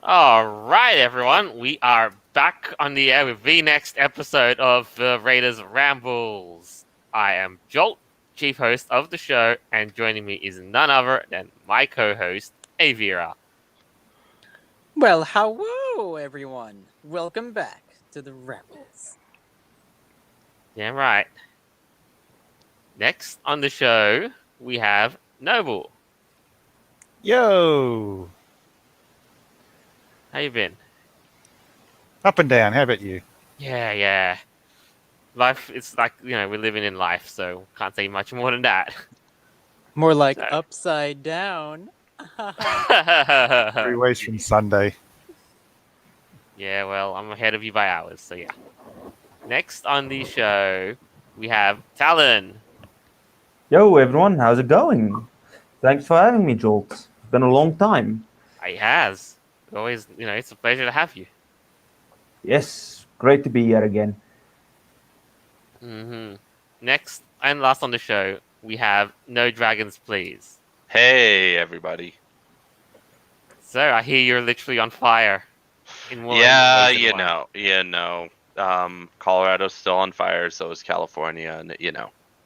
All right, everyone. We are back on the air with the next episode of the Raiders Rambles. I am Jolt, chief host of the show, and joining me is none other than my co-host, Avira. Well, hello everyone. Welcome back to the Rambles. Damn right. Next on the show, we have Noble. Yo! How you been? Up and down. How about you? Yeah. Life, it's like, we're living in life, so can't say much more than that. More like So. upside down. 3 ways from Sunday. Yeah, well, I'm ahead of you by hours, so yeah. Next on the show, we have Talon. Yo, everyone, how's it going? Thanks for having me, Jolt. It's been a long time. It has. Always, it's a pleasure to have you. Yes, great to be here again. Next and last on the show, we have No Dragons, Please. Hey, everybody. So, I hear you're literally on fire. Yeah, Colorado's still on fire, so is California, and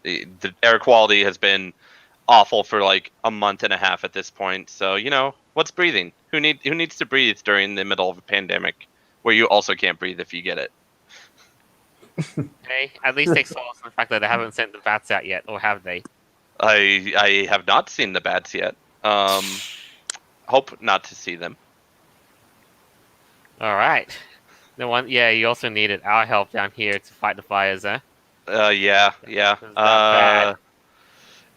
the air quality has been awful for like a month and a half at this point. So what's breathing? Who needs to breathe during the middle of a pandemic where you also can't breathe if you get it? Hey, at least take solace in the fact that they haven't sent the bats out yet, or have they? I have not seen the bats yet. Hope not to see them. All right. You also needed our help down here to fight the fires, huh? Yeah. Bad.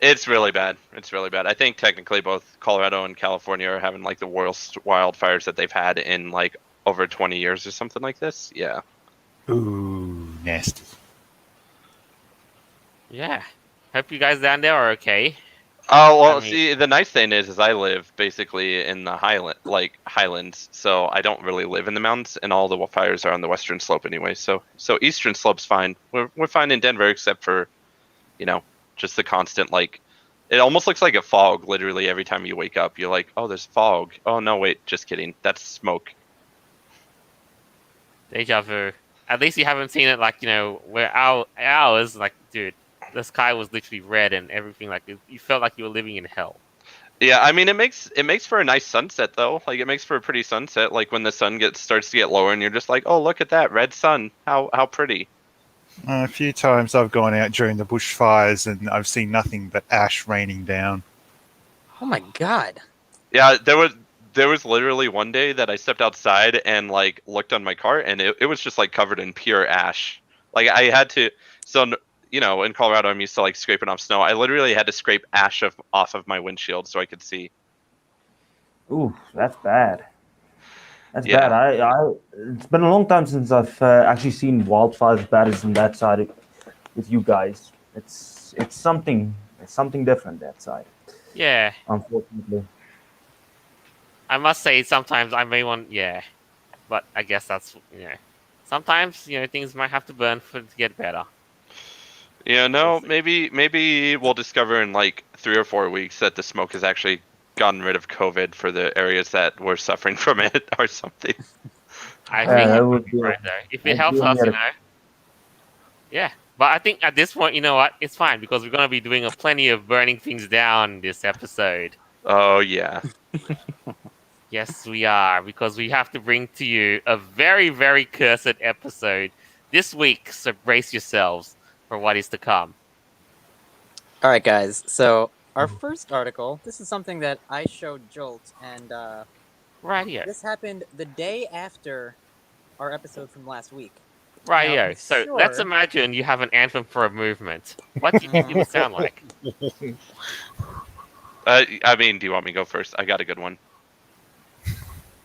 It's really bad. I think technically both Colorado and California are having like the worst wildfires that they've had in like over 20 years or something like this. Yeah. Ooh, nasty. Yeah. Hope you guys down there are okay. Oh well, see, the nice thing is I live basically in the highlands, so I don't really live in the mountains, and all the fires are on the western slope anyway. So eastern slope's fine. We're fine in Denver, except for, just the constant it almost looks like a fog. Literally every time you wake up, you're like, oh, there's fog. Oh no, wait, just kidding. That's smoke. Deja vu. At least you haven't seen it where ours, dude, the sky was literally red and everything. You felt like you were living in hell. Yeah, I mean, it makes for a nice sunset though. Like it makes for a pretty sunset. Like when the sun starts to get lower, and you're just like, oh, look at that red sun. How pretty. A few times I've gone out during the bushfires and I've seen nothing but ash raining down. Oh my god. Yeah, there was literally one day that I stepped outside and looked on my car, and it was just covered in pure ash. Like I had to, so in Colorado I'm used to scraping off snow. I literally had to scrape ash off of my windshield so I could see. Ooh, that's bad. That's Yeah. bad. It's been a long time since I've actually seen wildfires as bad as on that side with you guys. It's something different that side. Yeah. Unfortunately. I must say, sometimes I may want, but I guess that's, sometimes, things might have to burn for it to get better. Yeah, no, maybe we'll discover in 3 or 4 weeks that the smoke has actually gotten rid of COVID for the areas that were suffering from it or something. I think that it would would be be- right there. If it helps us, Yeah, but I think at this point, you know what? It's fine because we're going to be doing plenty of burning things down this episode. Oh, yeah. Yes, we are, because we have to bring to you a very, very cursed episode this week, so brace yourselves for what is to come. Alright guys, so our first article, this is something that I showed Jolt, and Right here. this happened the day after our episode from last week. Right Now, here. I'm So sure- let's imagine you have an anthem for a movement. What do you think it would sound like? I mean, do you want me to go first? I got a good one.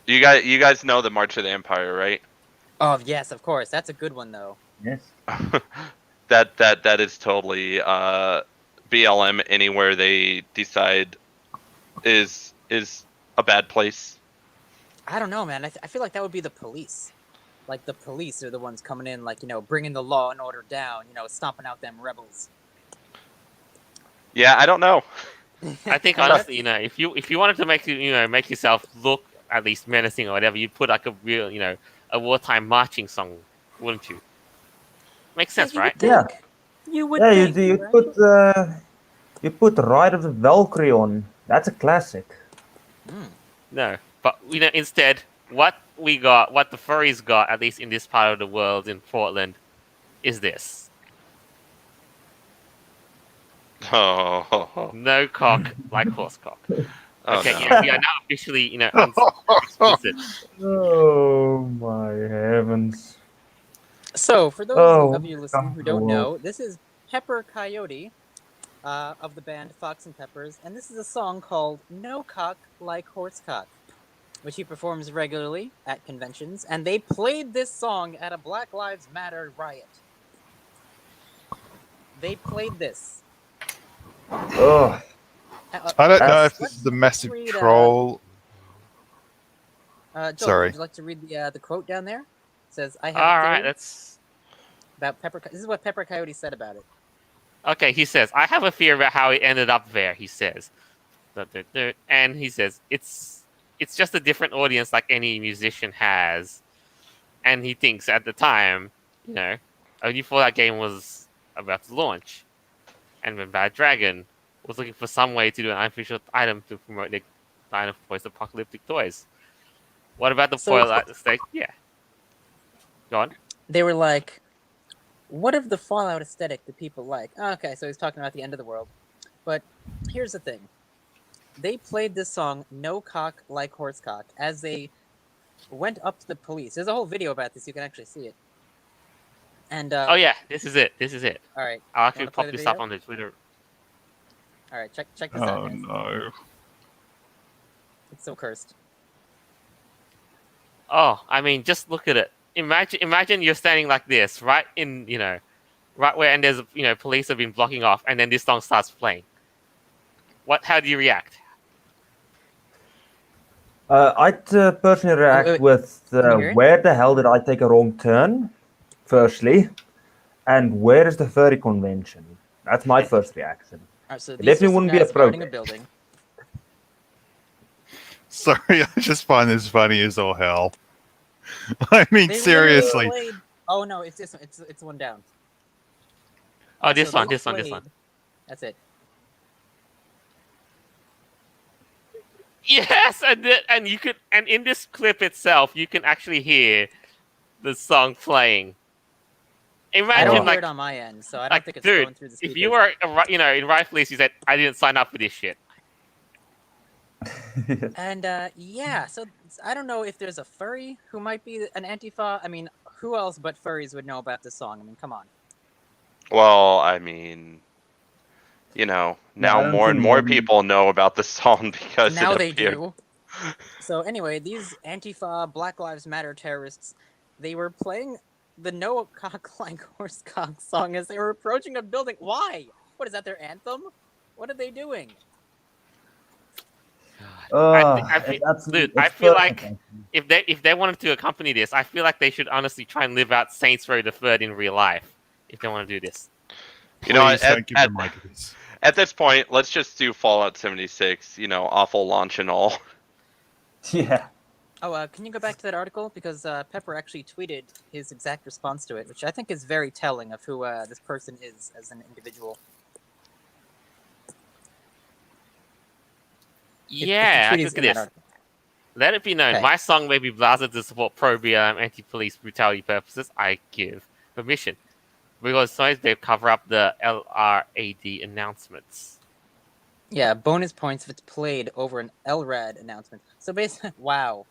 You guys know the March of the Empire, right? Oh yes, of course. That's a good one though. Yes. that is totally BLM anywhere they decide is a bad place. I don't know, man. I feel like that would be the police. Like the police are the ones coming in, bringing the law and order down. Stomping out them rebels. Yeah, I don't know. I think honestly, if you wanted to make yourself look at least menacing or whatever, you'd put like a real, a wartime marching song, wouldn't you? Makes sense, right? Yeah. You would Yeah, think, you right? put Ride of the Valkyrie on. That's a classic. No, but instead, what the furries got, at least in this part of the world in Portland, is this. Oh, No cock like horse cock. oh Okay, no. yeah, we are now officially, explicit. Oh my heavens. So, for those Oh, of you listening who don't God. know, this is Pepper Coyote of the band Fox and Peppers, and this is a song called No Cock Like Horse Cock, which he performs regularly at conventions, and they played this song at a Black Lives Matter riot. They played this. Oh, I don't know That's- if this is a massive read, troll. Joel, Sorry. would you like to read the quote down there? It says, I have All a theory right, that's about Pepper. This is what Pepper Coyote said about it. okay. He says, "I have a fear about how it ended up there." He says, and he says, "It's just a different audience, like any musician has." And he thinks at the time, only before that game was about to launch, and when Bad Dragon was looking for some way to do an unofficial item to promote the line of post-apocalyptic toys. What about the So- foil at the stake? Yeah. Go on. They were like, what of the Fallout aesthetic do people like? Okay, so he's talking about the end of the world. But here's the thing. They played this song, No Cock Like Horse Cock, as they went up to the police. There's a whole video about this. You can actually see it. And, Oh yeah, this is it. all right. I'll actually Wanna play pop the this up video? on the Twitter. All right, check this out, Oh guys. no. It's so cursed. Oh, I mean, just look at it. Imagine you're standing like this, right in, right where, and there's, police have been blocking off, and then this song starts playing. How do you react? I'd personally react wait. with Can you hear it? where the hell did I take a wrong turn, firstly, and where is the furry convention? That's my first reaction. All right, so It these are definitely some wouldn't be guys guarding a appropriate. building. Sorry, I just find this funny as all hell. I mean, They seriously. literally played- Oh no, it's this one. It's one down. Oh, So this they one. played- That's it. Yes, and you could, and in this clip itself, you can actually hear the song playing. I Imagine don't hear like, it on my end, so I don't like, think it's dude, going through the speakers. if you were, in Rightfully, you said, "I didn't sign up for this shit." And yeah, so I don't know if there's a furry who might be an Antifa. I mean, who else but furries would know about this song? I mean, come on. Well, I mean, now I don't more and think more many- people know about the song because Now it they appeared. do. So anyway, these Antifa Black Lives Matter terrorists, they were playing the No Cock Like Horse Cock song as they were approaching a building. Why? What is that? Their anthem? What are they doing? I feel- that's- dude, it's I feel perfect, like- actually. If they wanted to accompany this, I feel like they should honestly try and live out Saints Row the Third in real life. If they want to do this. You know, Please don't give them ideas. at this point, let's just do Fallout 76. Awful launch and all. Yeah. Oh, can you go back to that article? Because Pepper actually tweeted his exact response to it, which I think is very telling of who this person is as an individual. Yeah, If the tweet is look at in that this. article. Let it be known, Okay. my song may be blasted to support pro-BLM anti-police brutality purposes. I give permission. Because songs they cover up the LRAD announcements. Yeah, bonus points if it's played over an LRAD announcement. So basically, wow.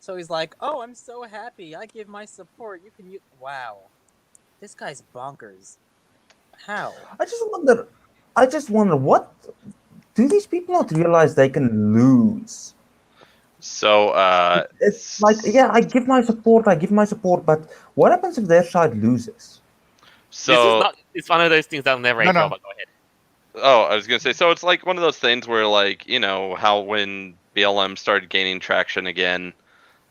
So he's like, "Oh, I'm so happy. I give my support. You can use." Wow, this guy's bonkers. How? I just wonder what do these people not realize they can lose? So, It's like, yeah, I give my support, but what happens if their side loses? It's one of those things that'll never age No. well, but go ahead. Oh, I was gonna say. So it's like one of those things where, like, how when BLM started gaining traction again,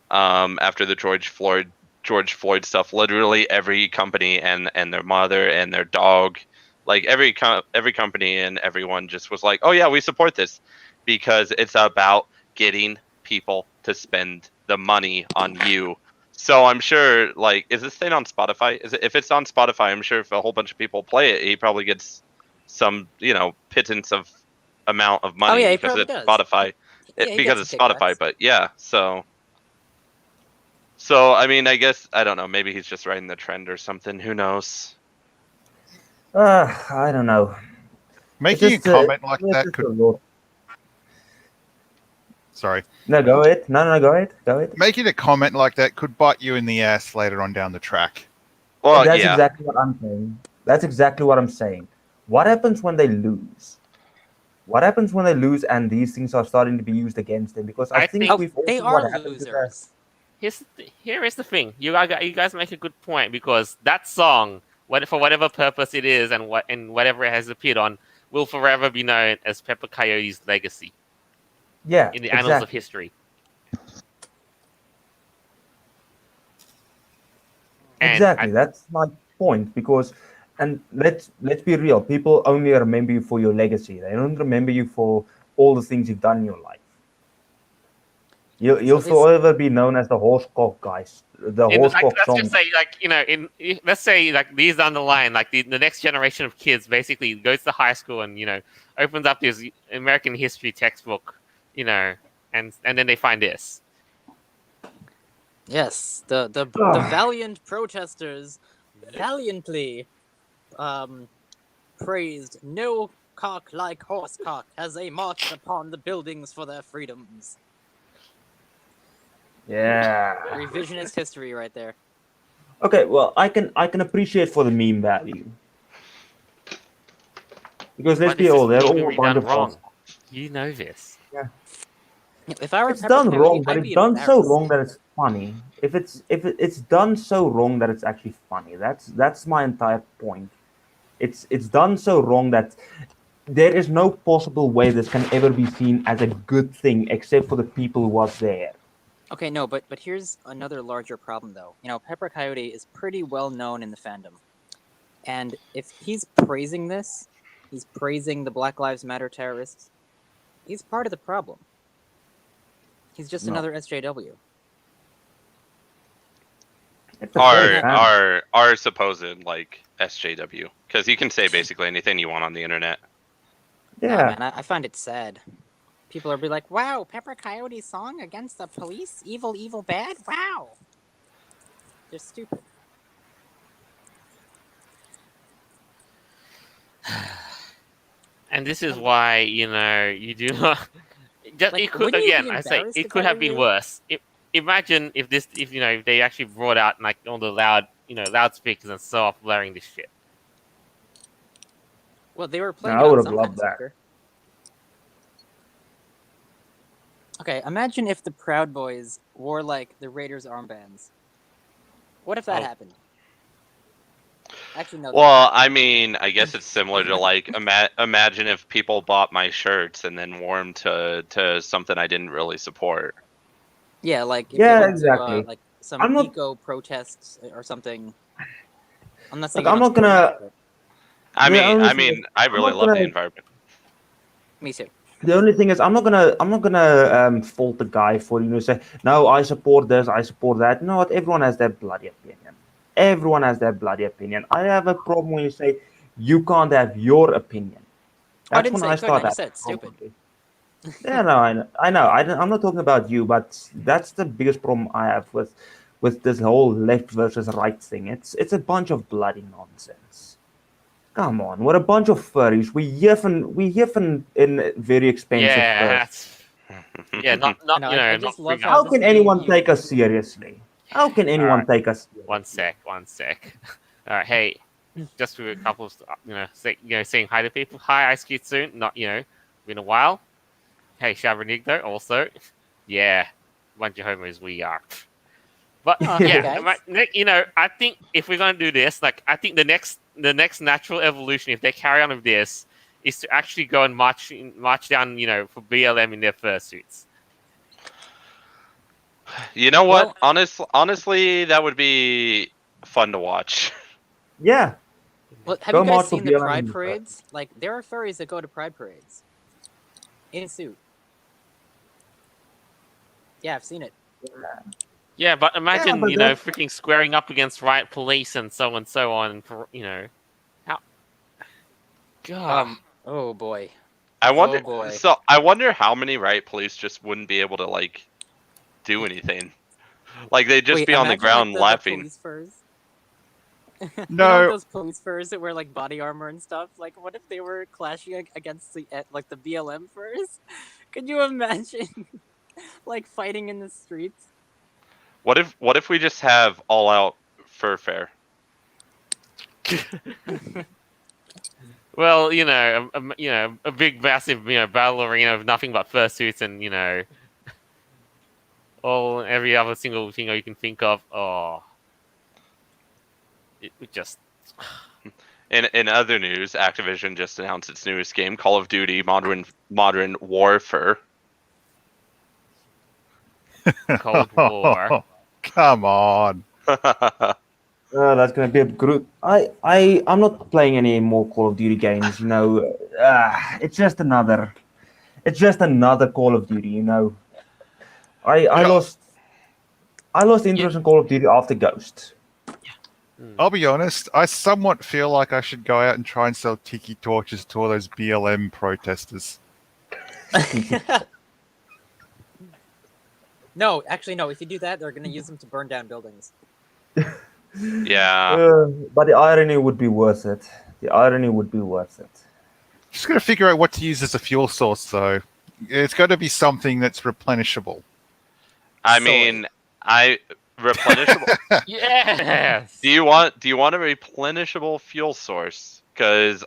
after the George Floyd stuff, literally every company and their mother and their dog, like every company and everyone just was like, oh yeah, we support this because it's about getting people to spend the money on you. So I'm sure, like, is this thing on Spotify? If it's on Spotify, I'm sure if a whole bunch of people play it, he probably gets some, pittance of amount of money yeah, he because probably it's does. Spotify. Yeah, he Because gets it's some Spotify, kickbacks. but yeah, so I mean, I guess I don't know. Maybe he's just riding the trend or something. Who knows? I don't know. Making a comment like it's that just could. a lot. Sorry. No, go ahead. No, go ahead. Go ahead. Making a comment like that could bite you in the ass later on down the track. Well, That's yeah. exactly what I'm saying. That's exactly what I'm saying. What happens when they lose? What happens when they lose and these things are starting to be used against them? Because I think we've all They seen what are happens with that. losers. Here is the thing. You guys make a good point because that song, for whatever purpose it is and whatever it has appeared on, will forever be known as Pepper Coyote's legacy Yeah, in the annals of history. Exactly. That's my point. Because, and let's be real. People only remember you for your legacy. They don't remember you for all the things you've done in your life. You'll forever be known as the horsecock guys. The horsecock let's song. just say, let's say, these down the line, the next generation of kids basically goes to high school and opens up this American history textbook, and then they find this. Yes, the valiant protesters valiantly praised "No cock like horse cock" as they marched upon the buildings for their freedoms. Yeah. Revisionist history right there. Okay, well, I can appreciate for the meme value. Because let's be all, they're all a bunch of wrong. You know this. Yeah. If I were It's done Coyote, wrong, but I'd it's be done so embarrassed. wrong that it's funny. If it's done so wrong that it's actually funny. That's my entire point. It's done so wrong that there is no possible way this can ever be seen as a good thing except for the people who was there. Okay, no, but here's another larger problem, though. Pepper Coyote is pretty well known in the fandom. And if he's praising this, he's praising the Black Lives Matter terrorists, he's part of the problem. He's just another SJW. Our supposed, SJW. Because you can say basically anything you want on the internet. Yeah. Nah, man, I find it sad. People are be like, wow, Pepper Coyote's song against the police? Evil, evil, bad? Wow. They're stupid. And this is why, you do not... it could, again, I say, it could have been worse. Imagine if they actually brought out, all the loudspeakers and so off blaring this shit. Well, they were playing I would it have on loved that. Okay, imagine if the Proud Boys wore, the Raiders armbands. What if that happened? Actually, no. Well, I mean, I guess it's similar to, imagine if people bought my shirts and then wore them to something I didn't really support. Yeah, if exactly. to, some eco protests or something. I'm not saying. I'm not gonna. I mean, I really love the environment. Me too. The only thing is, I'm not gonna fault the guy for say no, I support this, I support that. No, everyone has their bloody opinion. Everyone has their bloody opinion. I have a problem when you say you can't have your opinion. That's when I start. I said stupid. Yeah, no, I know. I'm not talking about you, but that's the biggest problem I have with this whole left versus right thing. It's a bunch of bloody nonsense. Come on, we're a bunch of furries. We here in very expensive furs. Yeah, not I just love how can anyone take us seriously? How can anyone take us seriously? One sec. All right, hey, just for a couple of saying hi to people. Hi, Ice Cube soon. Not been a while. Hey, Shabranigdo also. Yeah, bunch of homos we are. But I think if we're gonna do this, I think the next natural evolution, if they carry on with this, is to actually go and march down, for BLM in their fursuits. You know what? Honestly, that would be fun to watch. Yeah. Well, have you guys seen the Pride parades? There are furries that go to Pride parades in a suit. Yeah, I've seen it. Yeah, but imagine, but freaking squaring up against riot police and so on, how... God. Oh boy. I wonder. Oh boy. So I wonder how many riot police just wouldn't be able to like do anything. Like they'd just Wait, be on the imagine, ground the laughing. police furs. No. Those police furs that wear like body armor and stuff. Like, what if they were clashing against the BLM furs? Could you imagine, like fighting in the streets? What if we just have all out fur fair? Well, a big, massive, battle arena of nothing but fursuits and, every other single thing you can think of. Oh, it would just... In other news, Activision just announced its newest game, Call of Duty Modern Warfare. Cold War. Come on. That's gonna be a good. I'm not playing any more Call of Duty games. It's just another Call of Duty. I lost interest in Call of Duty after Ghost. I'll be honest, I somewhat feel like I should go out and try and sell tiki torches to all those BLM protesters. No, actually, no. If you do that, they're gonna use them to burn down buildings. Yeah. But the irony would be worth it. Just got to figure out what to use as a fuel source, though. It's got to be something that's replenishable. I Soy. mean, replenishable. Yes. Do you want a replenishable fuel source? Because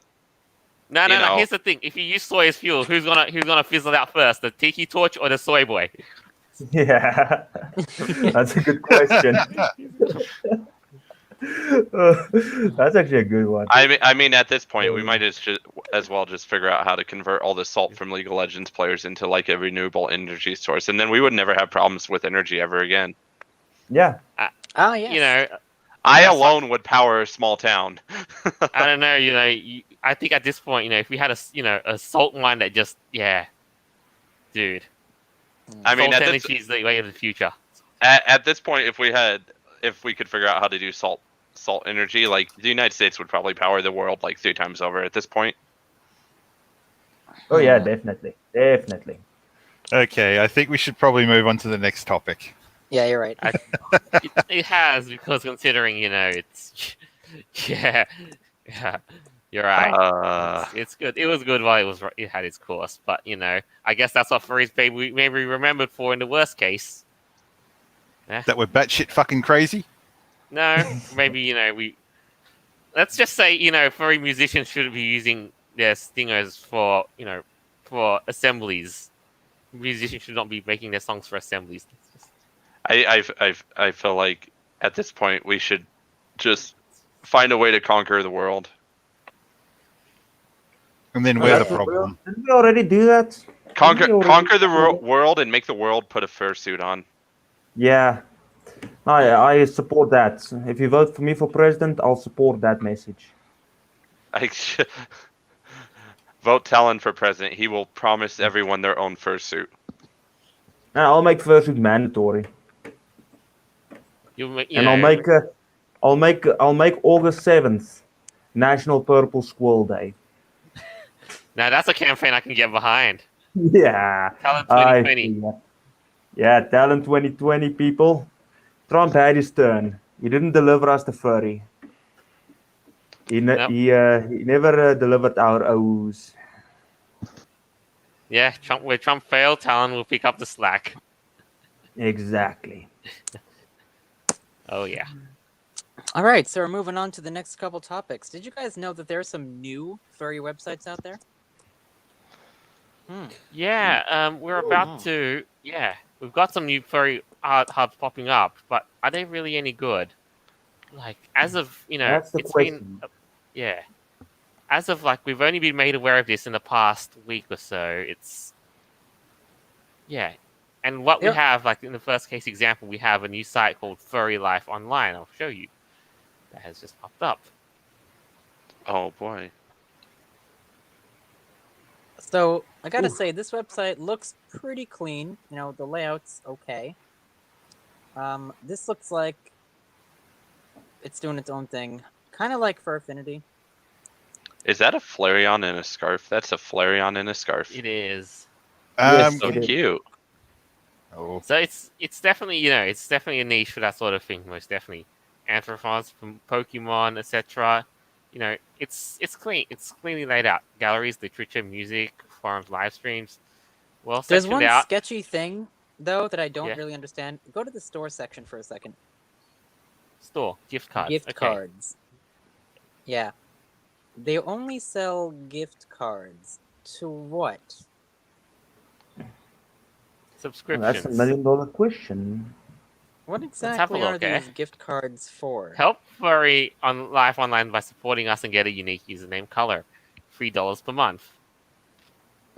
No. You know. Here's the thing: if you use soy as fuel, who's gonna fizzle out first, the tiki torch or the soy boy? Yeah, that's a good question. That's actually a good one. I mean, at this point, we might as well just figure out how to convert all the salt from League of Legends players into like a renewable energy source, and then we would never have problems with energy ever again. Yeah. Oh yes. I alone would power a small town. I don't know. I think at this point, if we had a salt mine that just, dude. I mean, Salt at energy is the way of the future. at this point, if we could figure out how to do salt energy, like the United States would probably power the world like 3 times over at this point. Oh yeah, definitely. Okay, I think we should probably move on to the next topic. Yeah, you're right. It has, because considering, it's... Yeah. You're right. It's good. It was good while it had its course, but, I guess that's what furries maybe remembered for in the worst case. That we're batshit fucking crazy? No, maybe, let's just say, furry musicians shouldn't be using their stingers for assemblies. Musicians should not be making their songs for assemblies. I feel like at this point we should just find a way to conquer the world. And then we're the problem. Didn't we already do that? Conquer the world and make the world put a fursuit on. Yeah. I support that. If you vote for me for president, I'll support that message. Vote Talon for president. He will promise everyone their own fursuit. I'll make fursuit mandatory. And I'll make August 7th National Purple Squirrel Day. Now that's a campaign I can get behind. Yeah. Talent 2020. Yeah, Talent 2020, people. Trump had his turn. He didn't deliver us the furry. He never delivered our O's. Yeah, where Trump failed, Talon will pick up the slack. Exactly. Oh yeah. All right, so we're moving on to the next couple topics. Did you guys know that there are some new furry websites out there? Yeah, we're about to. Yeah, we've got some new furry hubs popping up, but are they really any good? Like, as of That's the it's question. been as of we've only been made aware of this in the past week or so. It's and what we have, in the first case example, we have a new site called Furry Life Online. I'll show you. That has just popped up. Oh boy. So, I gotta Oof. say, this website looks pretty clean. You know, the layout's okay. This looks like it's doing its own thing, kind of like Furfinity. Is that a Flareon in a scarf? That's a Flareon in a scarf. It is. Yes, So it is. cute. Oh. So it's definitely it's definitely a niche for that sort of thing. Most definitely, Anthropons from Pokemon, etc. It's clean. It's cleanly laid out. Galleries, literature, music, forums, live streams, well There's sectioned one out. sketchy thing though that I don't Yeah. really understand. Go to the store section for a second. Store gift cards. Gift Okay. cards. Yeah. They only sell gift cards. To what? Well, Subscriptions. that's $1 million question. What have a exactly are look, eh? these gift cards for? Help Furry on Life Online by supporting us and get a unique username color. $3 per month.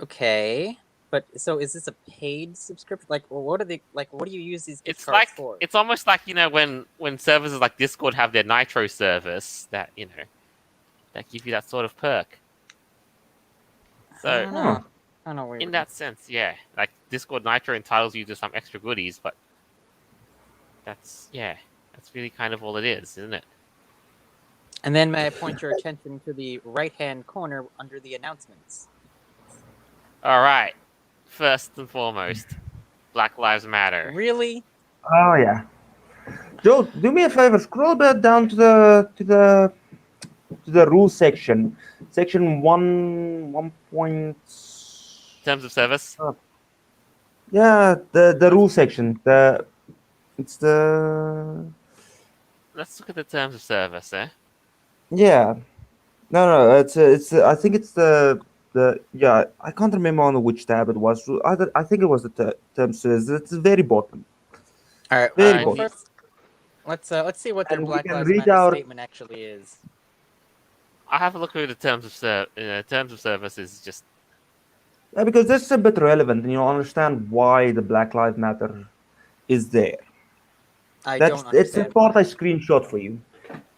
Okay. But so is this a paid subscription? Like, what are they like? What do you use these gift It's cards like for? it's almost like when services like Discord have their Nitro service that that give you that sort of perk. I So don't know. I don't know. in that sense, yeah, like Discord Nitro entitles you to some extra goodies, but that's really kind of all it is, isn't it? And then may I point your attention to the right-hand corner under the announcements? All right. First and foremost, Black Lives Matter. Really? Oh yeah. Joe, do me a favor. Scroll back down to the rules section. Section 1 Terms of service. Yeah, the rule section. It's the Let's look at the terms of service, eh? yeah. No. It's I think it's the yeah. I can't remember on which tab it was. I think it was the terms. It's the very bottom. All right. Very Well, good. first, let's see what their And we Black can Lives read Matter out- statement actually is. I have a look at the terms of service is just Yeah, because this is a bit relevant, and you'll understand why the Black Lives Matter is there. I It's don't the understand. part I screenshot for you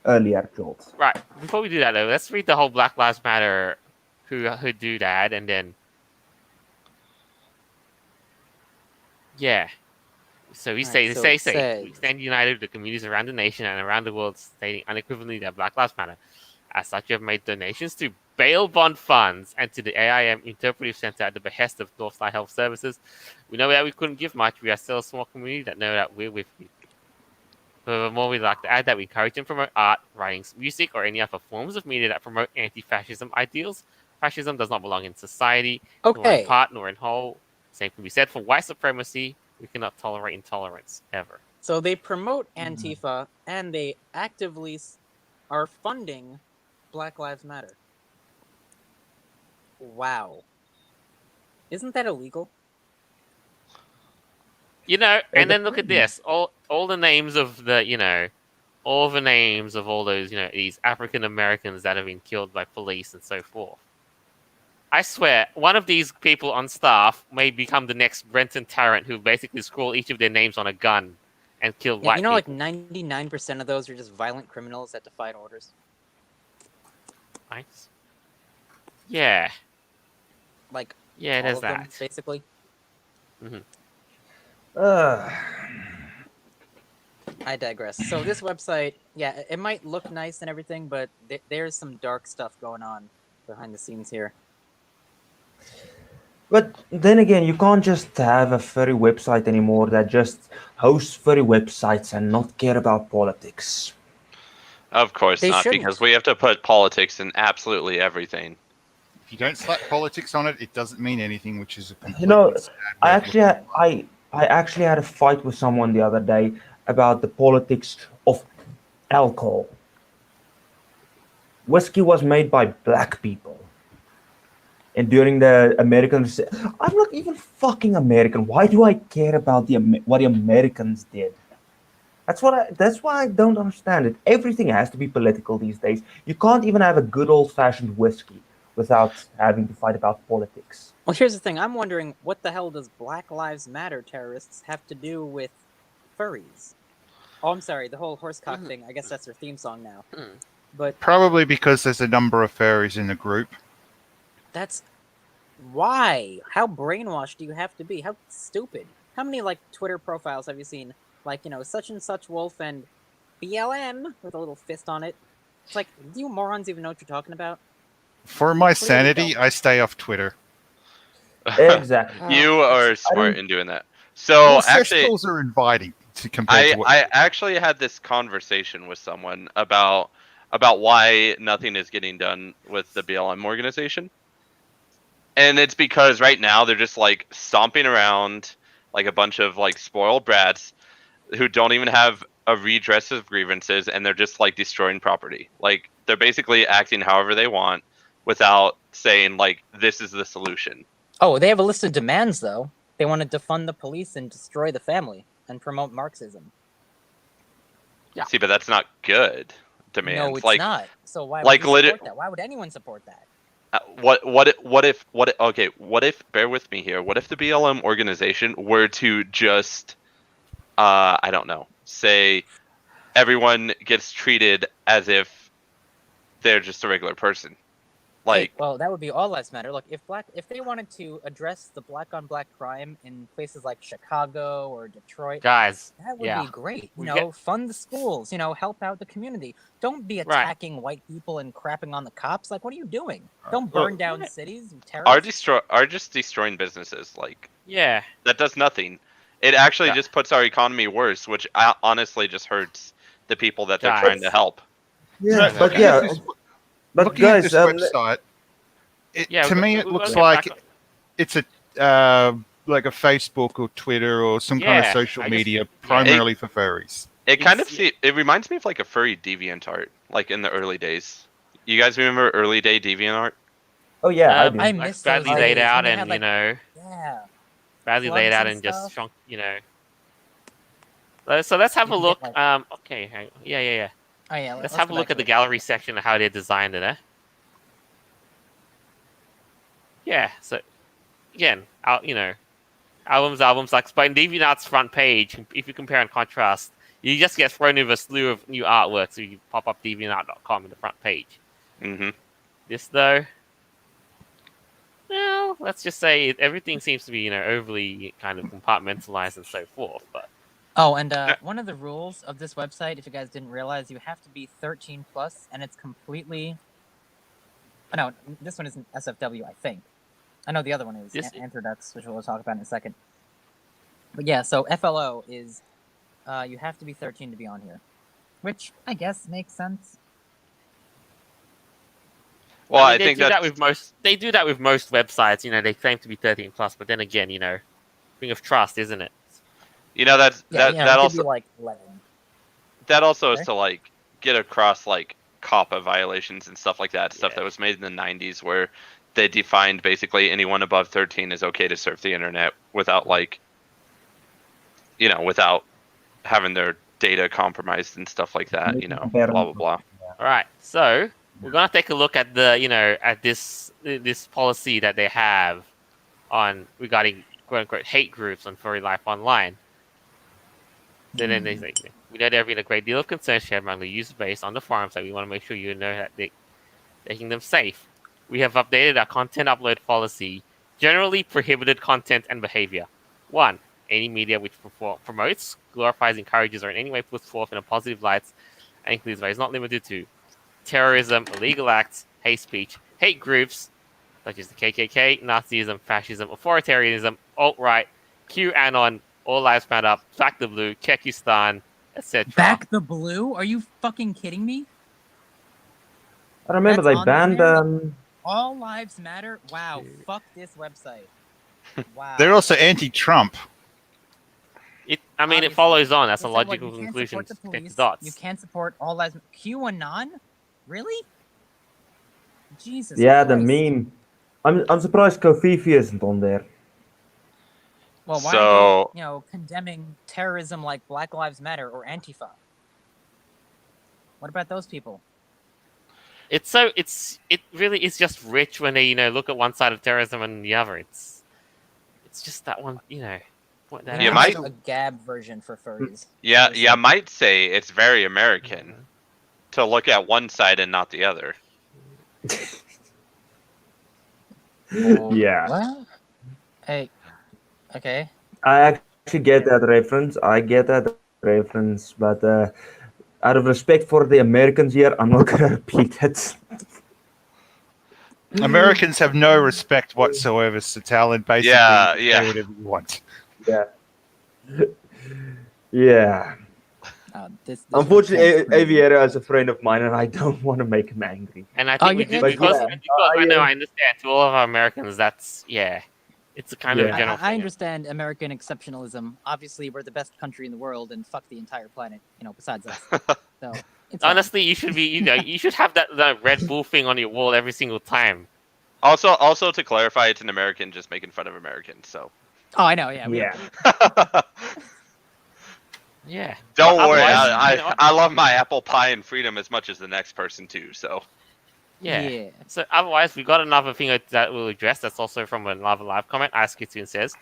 earlier, Joel. right. Before we do that though, let's read the whole Black Lives Matter who do that, and then yeah. So we Alright, say so say it say we says- stand united with the communities around the nation and around the world, stating unequivocally that Black Lives Matter. As such, we have made donations to bail bond funds and to the AIM Interpretive Center at the behest of Northside Health Services. We know that we couldn't give much. We are still a small community that know that we're with you. Furthermore, we'd like to add that we encourage and promote art, writings, music, or any other forms of media that promote anti-fascism ideals. Fascism does not belong in society, nor Okay. in part nor in whole. Same can be said for white supremacy. We cannot tolerate intolerance, ever. So they promote Antifa and they actively are funding Black Lives Matter. Wow. Isn't that illegal? And then look at this. All the names of all the names of all those, these African Americans that have been killed by police and so forth. I swear, one of these people on staff may become the next Brenton Tarrant, who basically scroll each of their names on a gun and kill Yeah, white you know, people. like 99% of those are just violent criminals that defied orders. Nice. Yeah. Like, Yeah, all there's of them, that. basically. I digress. So this website, yeah, it might look nice and everything, but there's some dark stuff going on behind the scenes here. But then again, you can't just have a furry website anymore that just hosts furry websites and not care about politics. Of course They not, shouldn't. because we have to put politics in absolutely everything. If you don't slap politics on it, it doesn't mean anything, which is a completely know, sad way of looking at it. I actually had a fight with someone the other day about the politics of alcohol. Whiskey was made by black people. And during the American, I'm not even fucking American. Why do I care about what the Americans did? That's why I don't understand it. Everything has to be political these days. You can't even have a good old-fashioned whiskey without having to fight about politics. Well, here's the thing. I'm wondering, what the hell does Black Lives Matter terrorists have to do with furries? Oh, I'm sorry, the whole horsecock thing. I guess that's their theme song now. But Probably because there's a number of furries in the group. that's Why? How brainwashed do you have to be? How stupid? How many like Twitter profiles have you seen? Like, such and such wolf and BLM with a little fist on it. It's like, do you morons even know what you're talking about? For my Clearly sanity, don't. I stay off Twitter. Exactly. You are I smart don't- in doing that. Well, So actually, cesspools are inviting compared to what. I actually had this conversation with someone about why nothing is getting done with the BLM organization. And it's because right now they're just like stomping around like a bunch of like spoiled brats who don't even have a redress of grievances, and they're just like destroying property. Like they're basically acting however they want without saying like this is the solution. Oh, they have a list of demands though. They want to defund the police and destroy the family and promote Marxism. Yeah. See, but that's not good demands. No, it's like not. So why like would you lit- support that? Why would anyone support that? what if bear with me here, what if the BLM organization were to just I don't know, say everyone gets treated as if they're just a regular person, like Well, that would be all lives matter. Look, if they wanted to address the black on black crime in places like Chicago or Detroit, Guys, that would yeah. be great. We Fund the schools. Help out the community. Don't be Right. attacking white people and crapping on the cops. Like, what are you doing? Don't Well, burn down right. cities. You are terrorists. just destroying businesses. Like Yeah. that does nothing. It actually Yeah. just puts our economy worse, which honestly just hurts the people that they're Guys. trying to help. Yeah, No, but looking at yeah, this- but looking at guys, this website, Yeah, to we'll me go- it we'll looks get like back it's a like a Facebook or Twitter or some kind of Yeah, social I just- media primarily for furries. It kind of It's- it reminds me of like a furry DeviantArt, like in the early days. You guys remember early day DeviantArt? oh yeah, I Um, do. I like miss badly those laid days out when they and had, like- Yeah. badly plugs laid out and and just stuff. shrunk, So let's have You a can look. get, like- Okay, yeah. Oh yeah. Let's have a go look back at the to it. gallery section of how they designed it. Yeah. So again, albums like, but in DeviantArt's front page, if you compare and contrast, you just get thrown with a slew of new artwork. So you pop up deviantart.com in the front page. Mm-hmm. This though, well, let's just say everything seems to be overly kind of compartmentalized and so forth. But Oh, and one of the rules of this website, if you guys didn't realize, you have to be 13 plus, and it's completely. Oh, no, this one isn't SFW, I think. I know the other one is This- Anthrodex, which we'll talk about in a second. But yeah, so FLO is you have to be 13 to be on here, which I guess makes sense. Well, I they think do that that's with most. They do that with most websites. They claim to be 13 plus, but then again, thing of trust, isn't it? that's Yeah, that it also could be like 11. that also Okay. is to like get across like COPPA violations and stuff like that. Stuff Yeah. that was made in the 90s where they defined basically anyone above 13 is okay to surf the internet without without having their data compromised and stuff like that. Blah blah blah. All right, so we're gonna take a look at the at this policy that they have on regarding quote unquote hate groups on Furry Life Online. Then they say, we know there have been a great deal of concern shared among the user base on the forums that we want to make sure you know that they're making them safe. We have updated our content upload policy, generally prohibited content and behavior. 1. Any media which promotes, glorifies, encourages, or in any way puts forth in a positive light and includes but is not limited to terrorism, illegal acts, hate speech, hate groups, such as the KKK, Nazism, fascism, authoritarianism, alt-right, QAnon, All Lives Matter, Back the Blue, Kekistan, etc. Back the Blue? Are you fucking kidding me? I remember That's they on banned there? All Lives Matter? Wow, fuck this website. Wow. They're also anti-Trump. It Obviously. follows on. That's They a said, what, logical you can't conclusion. support the to connect police, the dots. You can't support All Lives QAnon? Really? Jesus yeah, the Christ. meme. I'm surprised Kofifi isn't on there. Well, why So- are they, condemning terrorism like Black Lives Matter or Antifa? What about those people? It really is just rich when they look at one side of terrorism and the other. It's just that one point that We You out. need might- a gab version for furries. Yeah, I might say it's very American to look at one side and not the other. Yeah. What? Hey. Okay. I actually get that reference. But out of respect for the Americans here, I'm not gonna repeat it. Americans have no respect whatsoever, so Talon, basically Yeah, say yeah. whatever you want. Yeah. Yeah. This Unfortunately, represents- Aviera is a friend of mine, and I don't want to make him angry. And I Oh, think we yeah, do but because, yeah, because I know I, I understand to all of our Americans that's it's a kind of a Yeah. general I thing. understand American exceptionalism. Obviously, we're the best country in the world, and fuck the entire planet. Besides us. So it's fine. Honestly, you should be you should have that Red Bull thing on your wall every single time. Also to clarify, it's an American just making fun of Americans. So Oh, I know. Yeah. yeah. Yeah. don't But worry. otherwise, you know what? I love my apple pie and freedom as much as the next person too. So Yeah. So otherwise, we got another thing that we'll address. That's also from another live comment. Askitoon says,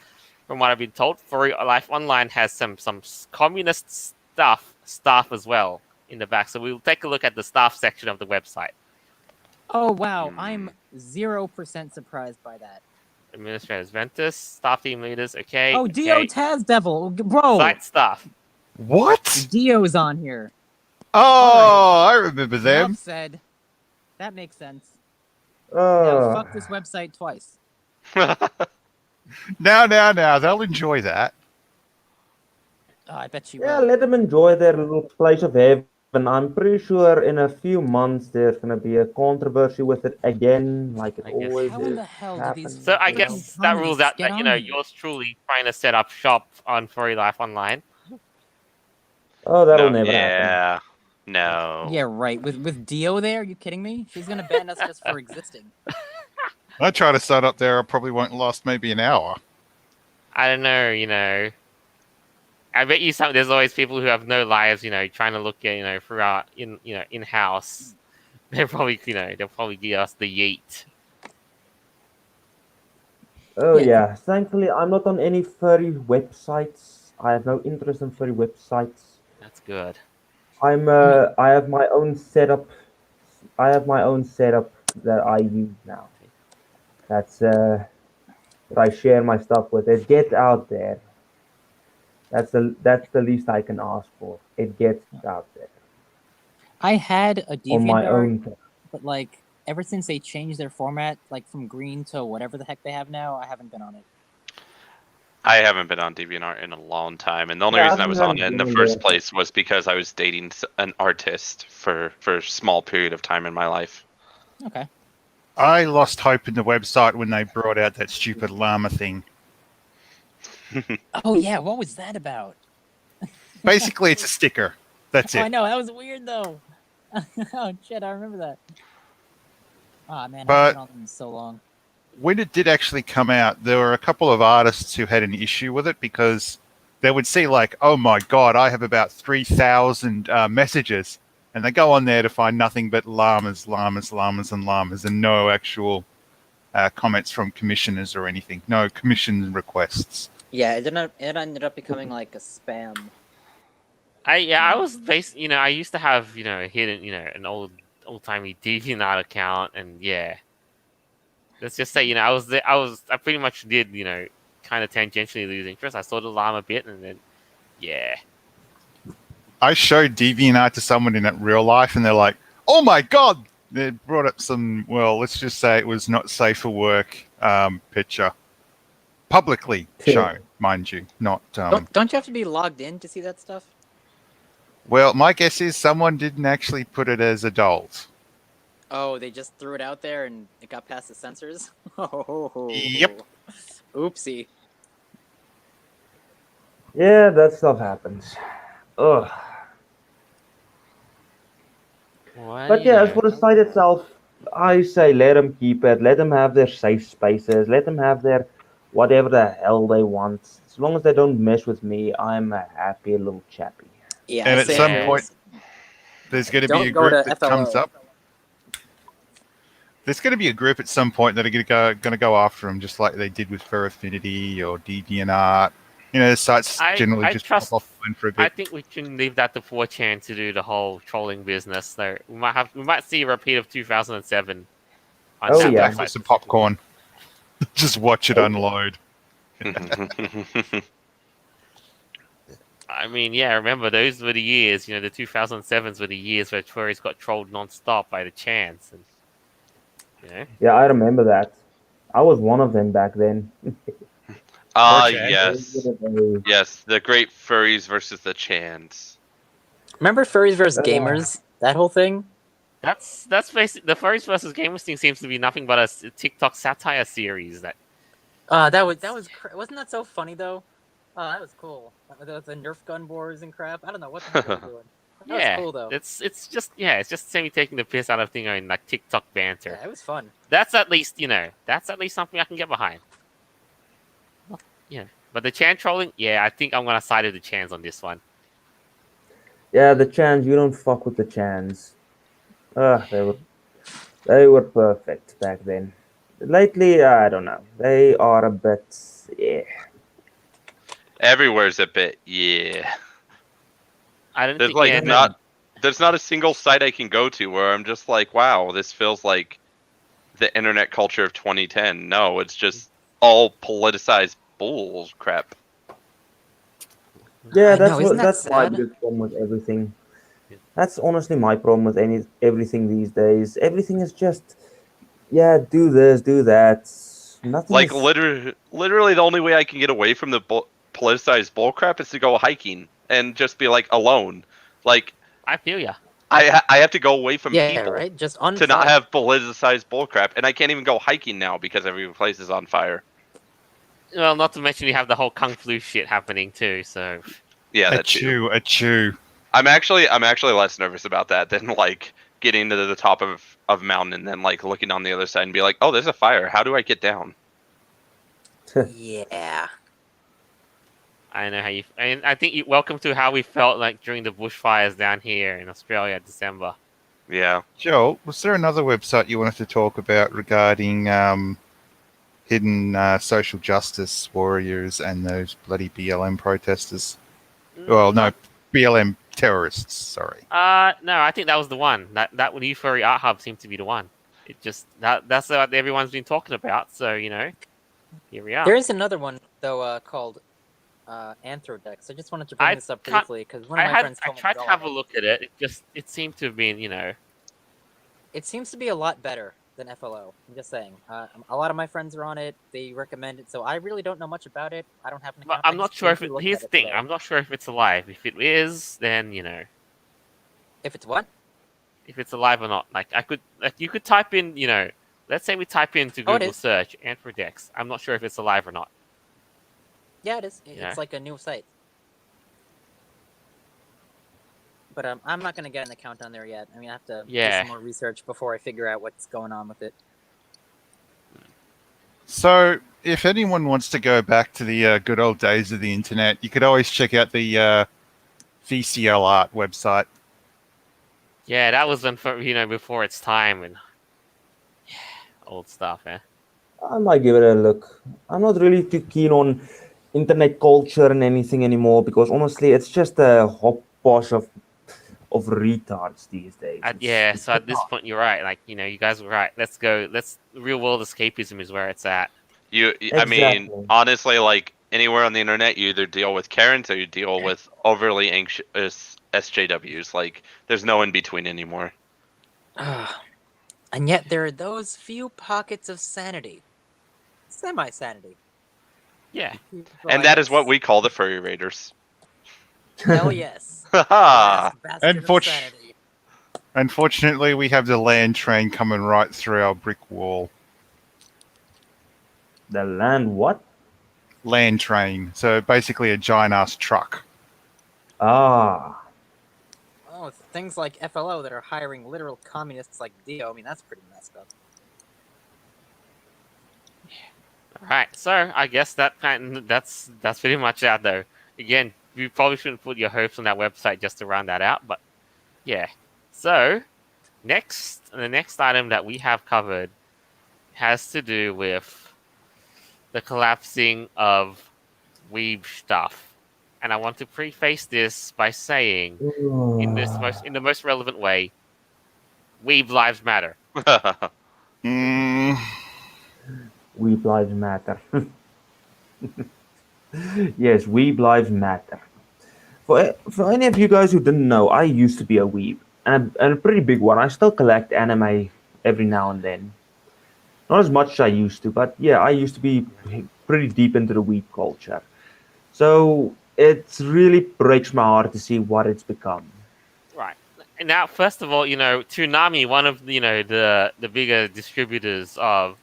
from what I've been told, Furry Life Online has some communist staff as well in the back. So we'll take a look at the staff section of the website. Oh wow, I'm 0% surprised by that. Administrators, Ventus, staff team leaders. Okay. Oh, Dio okay. Taz Devil, bro. Site staff. What? Dio's on here. Oh, I remember them. Enough said. That makes sense. Now fuck this website twice. Now, they'll enjoy that. Oh, I bet you Yeah, will. let them enjoy their little place of heaven. I'm pretty sure in a few months there's gonna be a controversy with it again, like it I guess. always How in is. the hell do happens. these? So I freaking guess that rules communists out get that on here? yours truly trying to set up shop on Furry Life Online. Oh, that'll no, never happen. yeah, no. Yeah, right. With Dio there, are you kidding me? She's gonna ban us just for existing. I try to start up there. I probably won't last maybe an hour. I don't know. I bet you there's always people who have no lives, trying to look at, throughout in house. They'll probably give us the yeet. Oh Yeah. yeah. Thankfully, I'm not on any furry websites. I have no interest in furry websites. That's good. I have my own setup. I have my own setup that I use now. That's that I share my stuff with. It gets out there. That's the least I can ask for. It gets out there I had a on my DeviantArt, own. but like ever since they changed their format, like from green to whatever the heck they have now, I haven't been on it. I haven't been on DeviantArt in a long time, and the only Yeah, reason I I've was been on it in the doing first that. place was because I was dating an artist for a small period of time in my life. Okay. I lost hope in the website when they brought out that stupid llama thing. Oh yeah, what was that about? Basically, it's a sticker. That's Oh, I it. know that was weird though. Oh shit, I remember that. Ah man, But- I've been on them so long. When it did actually come out, there were a couple of artists who had an issue with it because they would see like, oh my God, I have about 3,000 messages. And they go on there to find nothing but llamas, and no actual comments from commissioners or anything. No commission requests. Yeah, it ended up becoming like a spam. I was I used to have, hidden, an old timey DeviantArt account, and yeah. Let's just say, I pretty much did, kind of tangentially lose interest. I saw the llama bit, and then, yeah. I showed DeviantArt to someone in real life, and they're like, "Oh my God!" They brought up some, well, let's just say it was not safe for work picture, publicly shown, mind you, not. Don't you have to be logged in to see that stuff? Well, my guess is someone didn't actually put it as adult. Oh, they just threw it out there and it got past the censors? Oh. Yep. Oopsie. Yeah, that stuff happens. Ugh. But yeah, as for the site itself, I say let them keep it. Let them have their safe spaces. Let them have their whatever the hell they want. As long as they don't mess with me, I'm a happy little chappy. Yeah, And I at say some it point, is. there's going to Don't be a go group to that comes FLO. up. There's going to be a group at some point that are going to go after them, just like they did with Fur Affinity or DeviantArt. Sites generally I just trust- pop offline for a I bit. think we can leave that to 4chan to do the whole trolling business. So we might see a repeat of 2007. On Oh, that yeah. website With some popcorn. Just watch it unload. I mean, yeah, remember those were the years. You know, the 2007s were the years where furries got trolled non-stop by the chants, and you know. Yeah, I remember that. I was one of them back then. Okay. Yes. Yes, the great furries versus the chans. Remember Furries vs. Gamers? That whole thing? That's basically the furries versus gamers thing seems to be nothing but a TikTok satire series that. Wasn't that so funny though? Oh, that was cool. The Nerf gun wars and crap. I don't know what the heck they were doing. That was cool though. It's just semi taking the piss out of thing on like TikTok banter. Yeah, it was fun. That's at least something I can get behind. Yeah, but the Chan trolling, yeah, I think I'm gonna side with the Chans on this one. Yeah, the chans. You don't fuck with the chans. They were perfect back then. Lately, I don't know. They are a bit, yeah. Everywhere's a bit, yeah. I don't There's think like there's not a single site I can go to where I'm just like, wow, this feels like the internet culture of 2010. No, it's just all politicized bull crap. Yeah, I know, isn't that that's my sad? biggest problem with everything. That's honestly my problem with everything these days. Everything is just, yeah, do this, do that. Nothing. Like is... literally, the only way I can get away from the politicized bull crap is to go hiking and just be like alone. Like I feel ya. I have to go away from people right? Just to not have politicized bullcrap, and I can't even go hiking now because every place is on fire. Well, not to mention you have the whole kung flu shit happening too. So yeah, that's true. Achoo. I'm actually less nervous about that than like getting to the top of a mountain and then like looking on the other side and be like, oh, there's a fire. How do I get down? Yeah. I know how you. And I think welcome to how we felt like during the bushfires down here in Australia in December. Yeah. Joel, was there another website you wanted to talk about regarding hidden social justice warriors and those bloody BLM protesters? Well, no, BLM terrorists. Sorry. No, I think that was the one. That New Furry Art Hub seemed to be the one. It just that's what everyone's been talking about. So here we are. There is another one though called Anthrodex. I just wanted to bring this up briefly because one of my friends told me I tried to have a look at it. It seemed to have been It seems to be a lot better than FLO. I'm just saying. A lot of my friends are on it. They recommend it. So I really don't know much about it. I don't have an account. I'm not sure if here's the thing. I'm not sure if it's alive. If it is, then If it's what? If it's alive or not. You could type in let's say we type into Google search Anthrodex. I'm not sure if it's alive or not. Yeah, it is. It's like a new site. But I'm not going to get an account on there yet. I mean, I have to do some more research before I figure out what's going on with it. So, if anyone wants to go back to the good old days of the internet, you could always check out the VCL Art website. Yeah, that was before its time and old stuff, eh? I might give it a look. I'm not really too keen on internet culture and anything anymore because honestly, it's just a hopposh of retards these days. So at this point, you're right. Like, you guys were right. Let's go. Real world escapism is where it's at. I mean, honestly, like anywhere on the internet, you either deal with Karens or you deal with overly anxious SJWs. Like, there's no in between anymore. And yet there are those few pockets of sanity. Semi-sanity. Yeah. And that is what we call the Furry Raiders. Hell yes. Unfortunately, we have the land train coming right through our brick wall. The land what? Land train. So basically a giant-ass truck. Ah. Oh, things like FLO that are hiring literal communists like Dio. I mean, that's pretty messed up. Alright, so I guess that's pretty much out though. Again, you probably shouldn't put your hopes on that website just to round that out, but yeah. So the next item that we have covered has to do with the collapsing of weeb stuff. And I want to preface this by saying in the most relevant way, weeb lives matter. Weeb lives matter. Yes, weeb lives matter. For any of you guys who didn't know, I used to be a weeb, and a pretty big one. I still collect anime every now and then. Not as much as I used to, but yeah, I used to be pretty deep into the weeb culture. So it really breaks my heart to see what it's become. Right. Now, first of all, Toonami, one of the bigger distributors of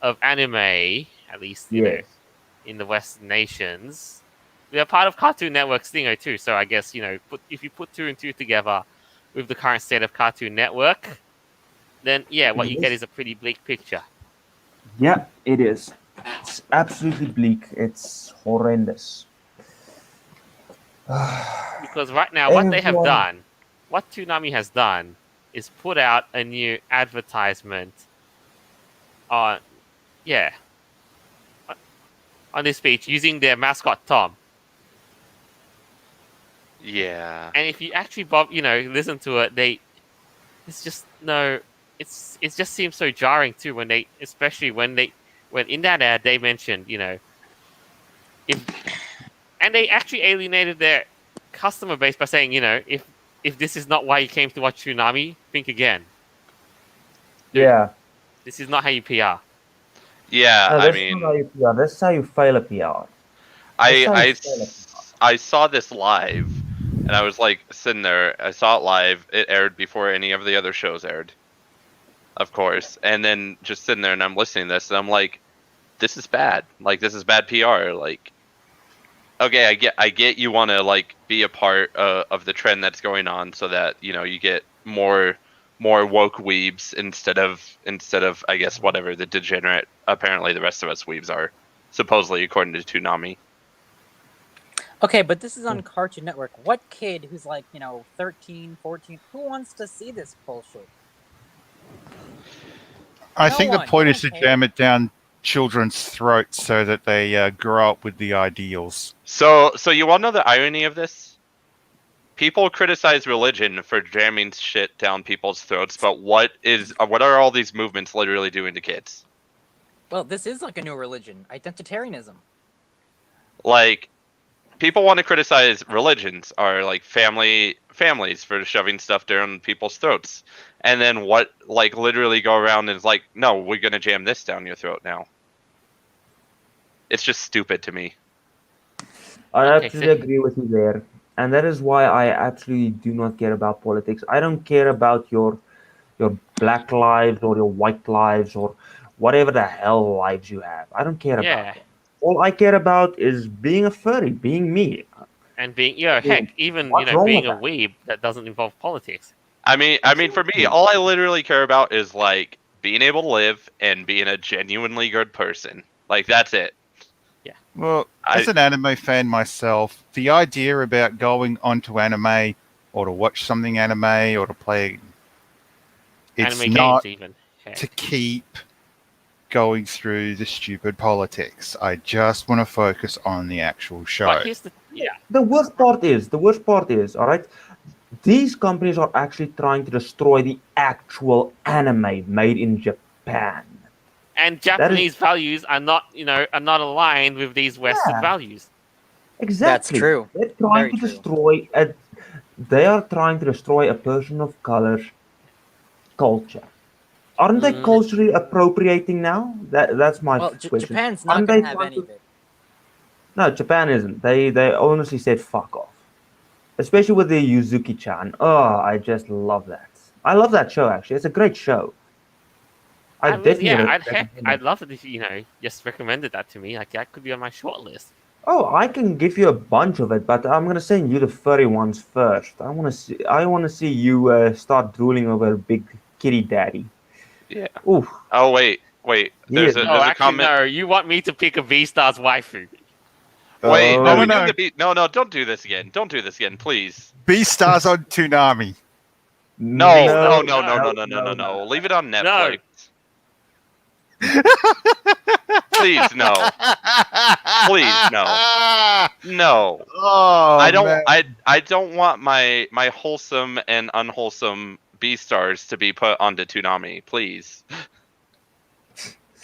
of anime, at least Yes. in the Western nations, they're part of Cartoon Network's thing too. So I guess if you put two and two together with the current state of Cartoon Network, then yeah, what you get is a pretty bleak picture. Yeah, it is. It's absolutely bleak. It's horrendous. Because right now, what they have Everyone- done, what Toonami has done, is put out a new advertisement on, yeah, on this speech using their mascot Tom. Yeah. And if you actually, listen to it, it's just no, it just seems so jarring too especially when in that ad they mentioned, and they actually alienated their customer base by saying, if this is not why you came to watch Toonami, think again. Dude, Yeah. this is not how you PR. Yeah, No, I that's mean, not how you PR. That's how you fail a PR. I, That's how I, you fail a s- I saw this live, and I was like sitting there. I saw it live. It aired before any of the other shows aired, of course. And then just sitting there, and I'm listening to this, and I'm like, this is bad. Like, this is bad PR. Like, okay, I get you want to like be a part of the trend that's going on, so that you get more woke weebs instead of I guess whatever the degenerate apparently the rest of us weebs are, supposedly according to Toonami. Okay, but this is on Cartoon Network. What kid who's like, 13, 14, who wants to see this bullshit? I No think the one. point They is to don't care. jam it down children's throats so that they grow up with the ideals. So you want to know the irony of this? People criticize religion for jamming shit down people's throats, but what are all these movements literally doing to kids? Well, this is like a new religion, identitarianism. Like, people want to criticize religions or like families for shoving stuff down people's throats, and then what like literally go around and is like, no, we're gonna jam this down your throat now. It's just stupid to me. I Okay, absolutely so- agree with you there. And that is why I absolutely do not care about politics. I don't care about your black lives or your white lives or whatever the hell lives you have. I don't care Yeah. about them. All I care about is being a furry, being me. And being, heck, even What's wrong being with a that? weeb that doesn't involve politics. I mean, for me, all I literally care about is like being able to live and being a genuinely good person. Like, that's it. Well, as an anime fan myself, the idea about going onto anime or to watch something anime or to play, it's Anime not games, even. Heck. to keep going through the stupid politics. I just want to focus on the actual show. But here's the The worst part is, all right, these companies are actually trying to destroy the actual anime made in Japan. and Japanese values are not aligned with these Western Yeah. values. Exactly. true. They're trying Very to true. destroy they are trying to destroy a person of color's culture. Aren't they Mm. culturally appropriating now? That's my Well, question. Japan's not Aren't going they to have trying any to- of it. No, Japan isn't. They honestly said fuck off. Especially with the Yuzuki-chan. Oh, I just love that. I love that show actually. It's a great show. I'd love it if you just recommended that to me. Like, that could be on my short list. Oh, I can give you a bunch of it, but I'm gonna send you the furry ones first. I wanna see you start drooling over a big kitty daddy. Yeah. Oof. Oh wait. There's Yeah. a No, there's a actually, comment. no. You want me to pick a V-Star's waifu? Wait, Oh, are we no. doing the beat? No, don't do this again. Don't do this again, please. B-Stars on Toonami. No. no. Leave it on Netflix. Please, no. Please, no. No. Oh, I don't. man. I don't want my wholesome and unwholesome B stars to be put onto Toonami. Please.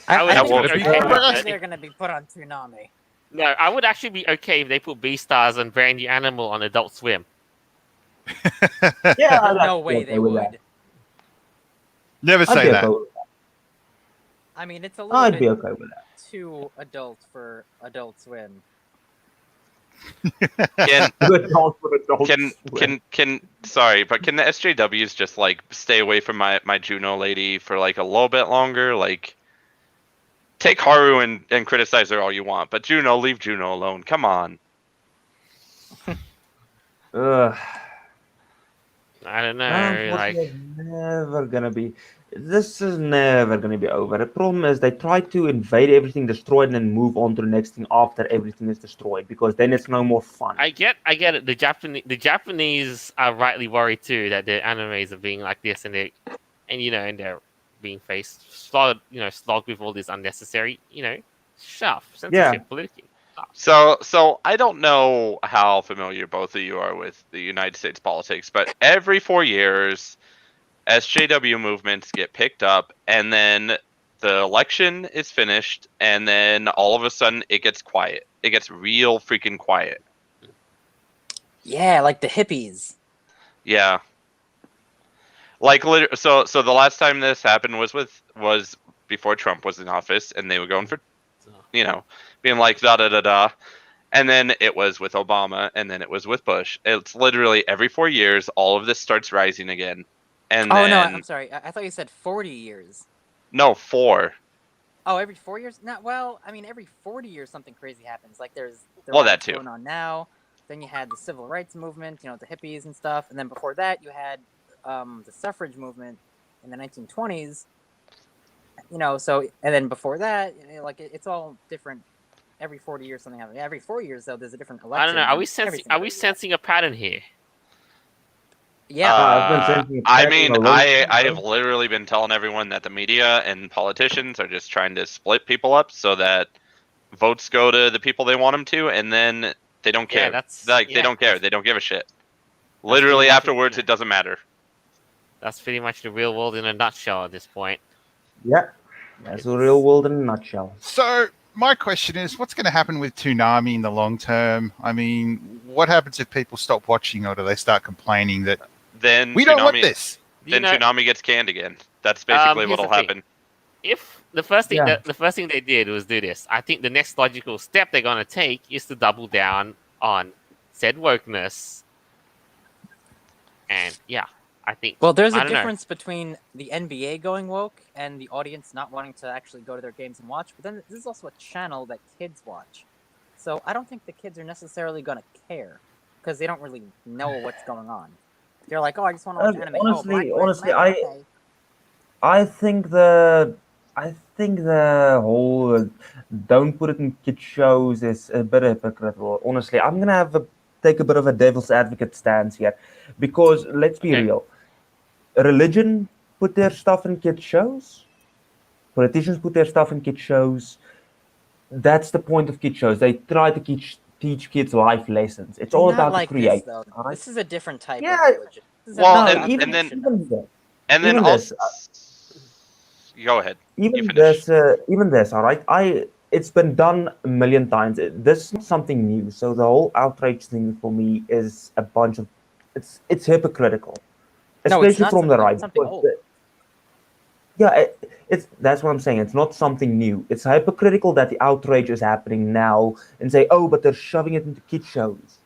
I would I actually think be they're- okay with think it. they're gonna be put on Toonami. No, I would actually be okay if they put Beastars and Brand New Animal on Adult Swim. Yeah, There's I'd no be way okay they with would. that. Never I'd say be that. okay with that. I mean, it's a little I'd bit be okay with that. too adult for Adult Swim. Can Good call for adults. sorry, but can the SJWs just like stay away from my Juno lady for like a little bit longer? Like, take Haru and criticize her all you want, but Juno, leave Juno alone. Come on. Ugh. I don't know. Like, Unfortunately, it's never gonna be. This is never gonna be over. The problem is they try to invade everything, destroy it, and then move on to the next thing after everything is destroyed, because then it's no more fun. I get it. The Japanese are rightly worried too that their animes are being like this, and they're being slogged with all this unnecessary, stuff, censorship, politically. So I don't know how familiar both of you are with the United States politics, but every 4 years, SJW movements get picked up, and then the election is finished, and then all of a sudden it gets quiet. It gets real freaking quiet. Yeah, like the hippies. Yeah. Like so the last time this happened was before Trump was in office, and they were going for, being like da da da da, and then it was with Obama, and then it was with Bush. It's literally every 4 years, all of this starts rising again, and Oh then no, I'm sorry. I thought you said 40 years. no 4. Oh, every 4 years? No, well, I mean, every 40 years something crazy happens. Like there's the Well, that riots too. going on now. Then you had the civil rights movement, the hippies and stuff. And then before that, you had the suffrage movement in the 1920s. So and then before that, it's all different. Every 40 years something happens. Every 4 years though, there's a different election. I don't know. Are we and sensing? everything Are we crazy. sensing a pattern here? Yeah. I've been sensing I it mean, a long I time have ago. literally been telling everyone that the media and politicians are just trying to split people up so that votes go to the people they want them to, and then they don't care. They don't care. They don't give a shit. Literally pretty much afterwards, it doesn't matter. That's pretty much the real world in a nutshell at this point. Yeah, that's the real world in a nutshell. So my question is, what's going to happen with Toonami in the long term? I mean, what happens if people stop watching, or do they start complaining that Then we don't want this? Then Toonami gets canned again. That's basically here's what'll the thing. happen. If the first thing Yeah. the first thing they did was do this, I think the next logical step they're going to take is to double down on said wokeness. And yeah, I think. Well, there's I a don't know. difference between the NBA going woke and the audience not wanting to actually go to their games and watch. But then this is also a channel that kids watch. So I don't think the kids are necessarily going to care because they don't really know what's going on. They're like, oh, I just want to watch anime. Honestly, I think the whole don't put it in kid shows is a bit hypocritical. Honestly, I'm gonna take a bit of a devil's advocate stance here, because let's be real, religion put their stuff in kid shows, politicians put their stuff in kid shows. That's the point of kid shows. They try to teach kids life lessons. It's all Not about like the create. this, though. Right? This is a different type Yeah. of religion. This is Well, about and religion. then even also, go ahead. even this, all right. It's been done a million times. This is not something new. So the whole outrage thing for me is a bunch of it's hypocritical, No, it's especially not from the something- right. it's something because old. that's what I'm saying. It's not something new. It's hypocritical that the outrage is happening now and say, oh, but they're shoving it into kid shows.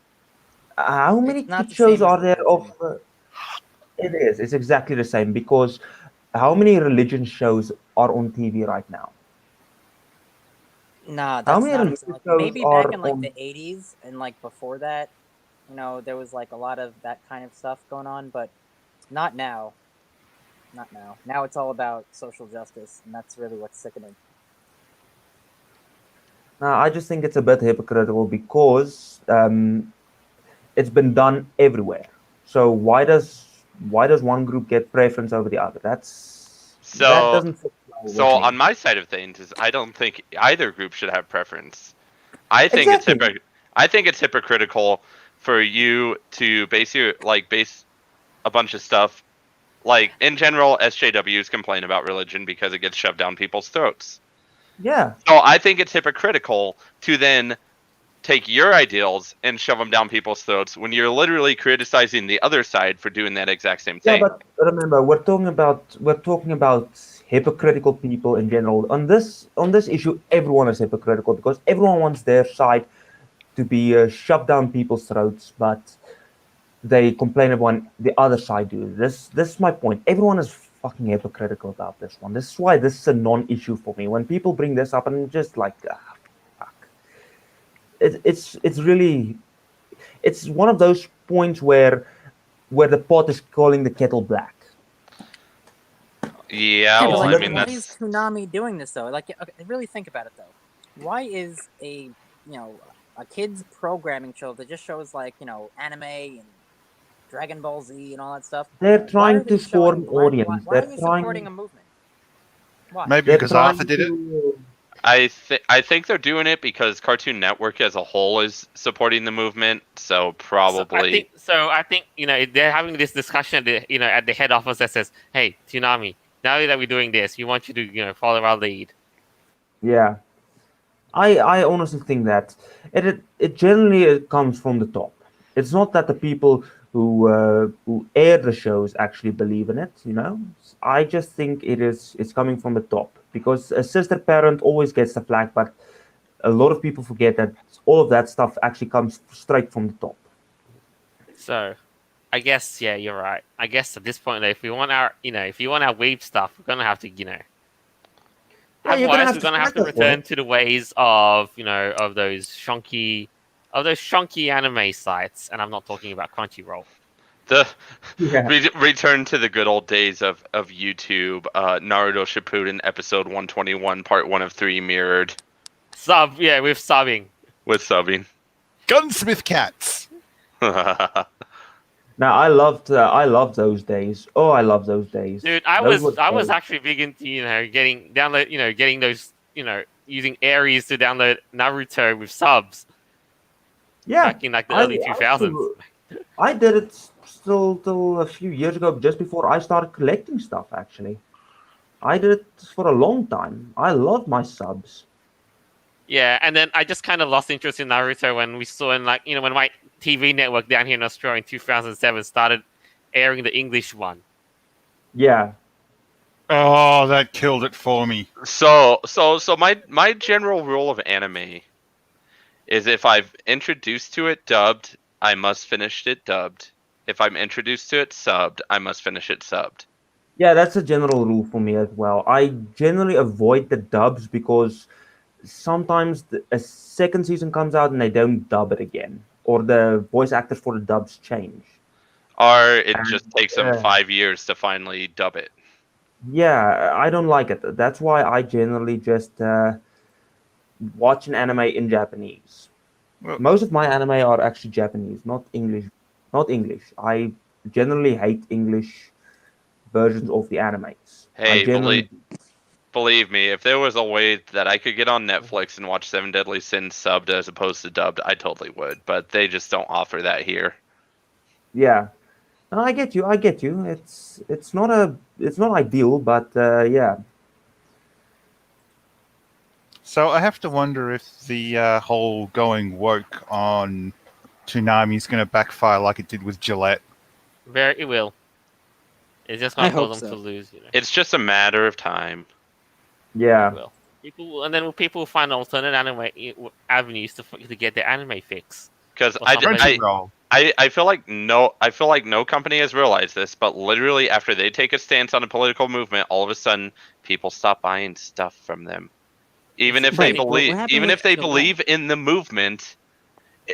How many It's not kid the shows same as are there religion. of? It is. It's exactly the same, because how many religion shows are on TV right now? Nah, How that's many not religion like, shows maybe are back in like on- the 80s and like before that, there was like a lot of that kind of stuff going on, but not now. Not now. Now it's all about social justice, and that's really what's sickening. Now, I just think it's a bit hypocritical because it's been done everywhere. So why does one group get preference over the other? That doesn't fit well with So me. on my side of things is I don't think either group should have preference. I think I think it's hypocritical for you to base a bunch of stuff. Like in general, SJWs complain about religion because it gets shoved down people's throats. Yeah. So I think it's hypocritical to then take your ideals and shove them down people's throats when you're literally criticizing the other side for doing that exact same Yeah, thing. but remember, we're talking about hypocritical people in general. On this issue, everyone is hypocritical because everyone wants their side to be shoved down people's throats, but they complain about the other side do. This is my point. Everyone is fucking hypocritical about this one. This is why this is a non-issue for me. When people bring this up, and I'm just like, fuck. It's really it's one of those points where the pot is calling the kettle black. Yeah, Yeah, well, but I like, mean why is that's Toonami doing this though? Like, okay, really think about it though. Why is a kids programming show that just shows like anime and Dragon Ball Z and all that stuff? They're Why are trying they to score showing? an audience. Why are they supporting a movement? Why? Maybe They're because trying Arthur did it. to. I think they're doing it because Cartoon Network as a whole is supporting the movement. So probably I think they're having this discussion at the head office that says, "Hey, Toonami, now that we're doing this, we want you to follow our lead." Yeah, I honestly think that it generally comes from the top. It's not that the people who air the shows actually believe in it. I just think it's coming from the top because a sister parent always gets the flag, but a lot of people forget that all of that stuff actually comes straight from the top. So, I guess you're right. I guess at this point, if we want our weeb stuff, we're gonna have to Yeah, you're gonna otherwise have we're to gonna have to struggle for return it. to the ways of those shonky anime sites, and I'm not talking about Crunchyroll. the Yeah. return to the good old days of YouTube. Naruto Shippuden episode 121, part 1 of 3 mirrored With subbing. with subbing. Gunsmith cats. Now I loved those days. Oh, I love those days. Dude, I Those was were great. actually big into getting those using Aries to download Naruto with subs Yeah, back in like the early I 2000s. still- I did it still till a few years ago, just before I started collecting stuff. Actually, I did it for a long time. I love my subs. Yeah, and then I just kind of lost interest in Naruto when we saw when my TV network down here in Australia in 2007 started airing the English one. Yeah, Oh, that killed it for me. So my general rule of anime is if I've introduced to it dubbed, I must finish it dubbed. If I'm introduced to it subbed, I must finish it subbed. yeah, that's a general rule for me as well. I generally avoid the dubs because sometimes a second season comes out and they don't dub it again, or the voice actors for the dubs change. Or it And, just takes them uh, 5 years to finally dub it. Yeah, I don't like it. That's why I generally just watch an anime in Japanese. Well- Most of my anime are actually Japanese, not English. Not English. I generally hate English versions of the animes. Hey, I generally, believe me, if there was a way that I could get on Netflix and watch Seven Deadly Sins subbed as opposed to dubbed, I totally would. But they just don't offer that here. yeah. No, I get you. I get you. It's not ideal, but yeah. So I have to wonder if the whole going woke on Toonami is going to backfire like it did with Gillette. It will. It's just I gonna cause hope them so. to lose. It's just a matter of time. Yeah. It will. People will find alternate anime avenues to get their anime fix. Because Or something. Crunchyroll. I feel like no company has realized this, but literally after they take a stance on a political movement, all of a sudden people stop buying stuff from them. Even if they Right, what believe happened even with if they Gillette? believe in the movement,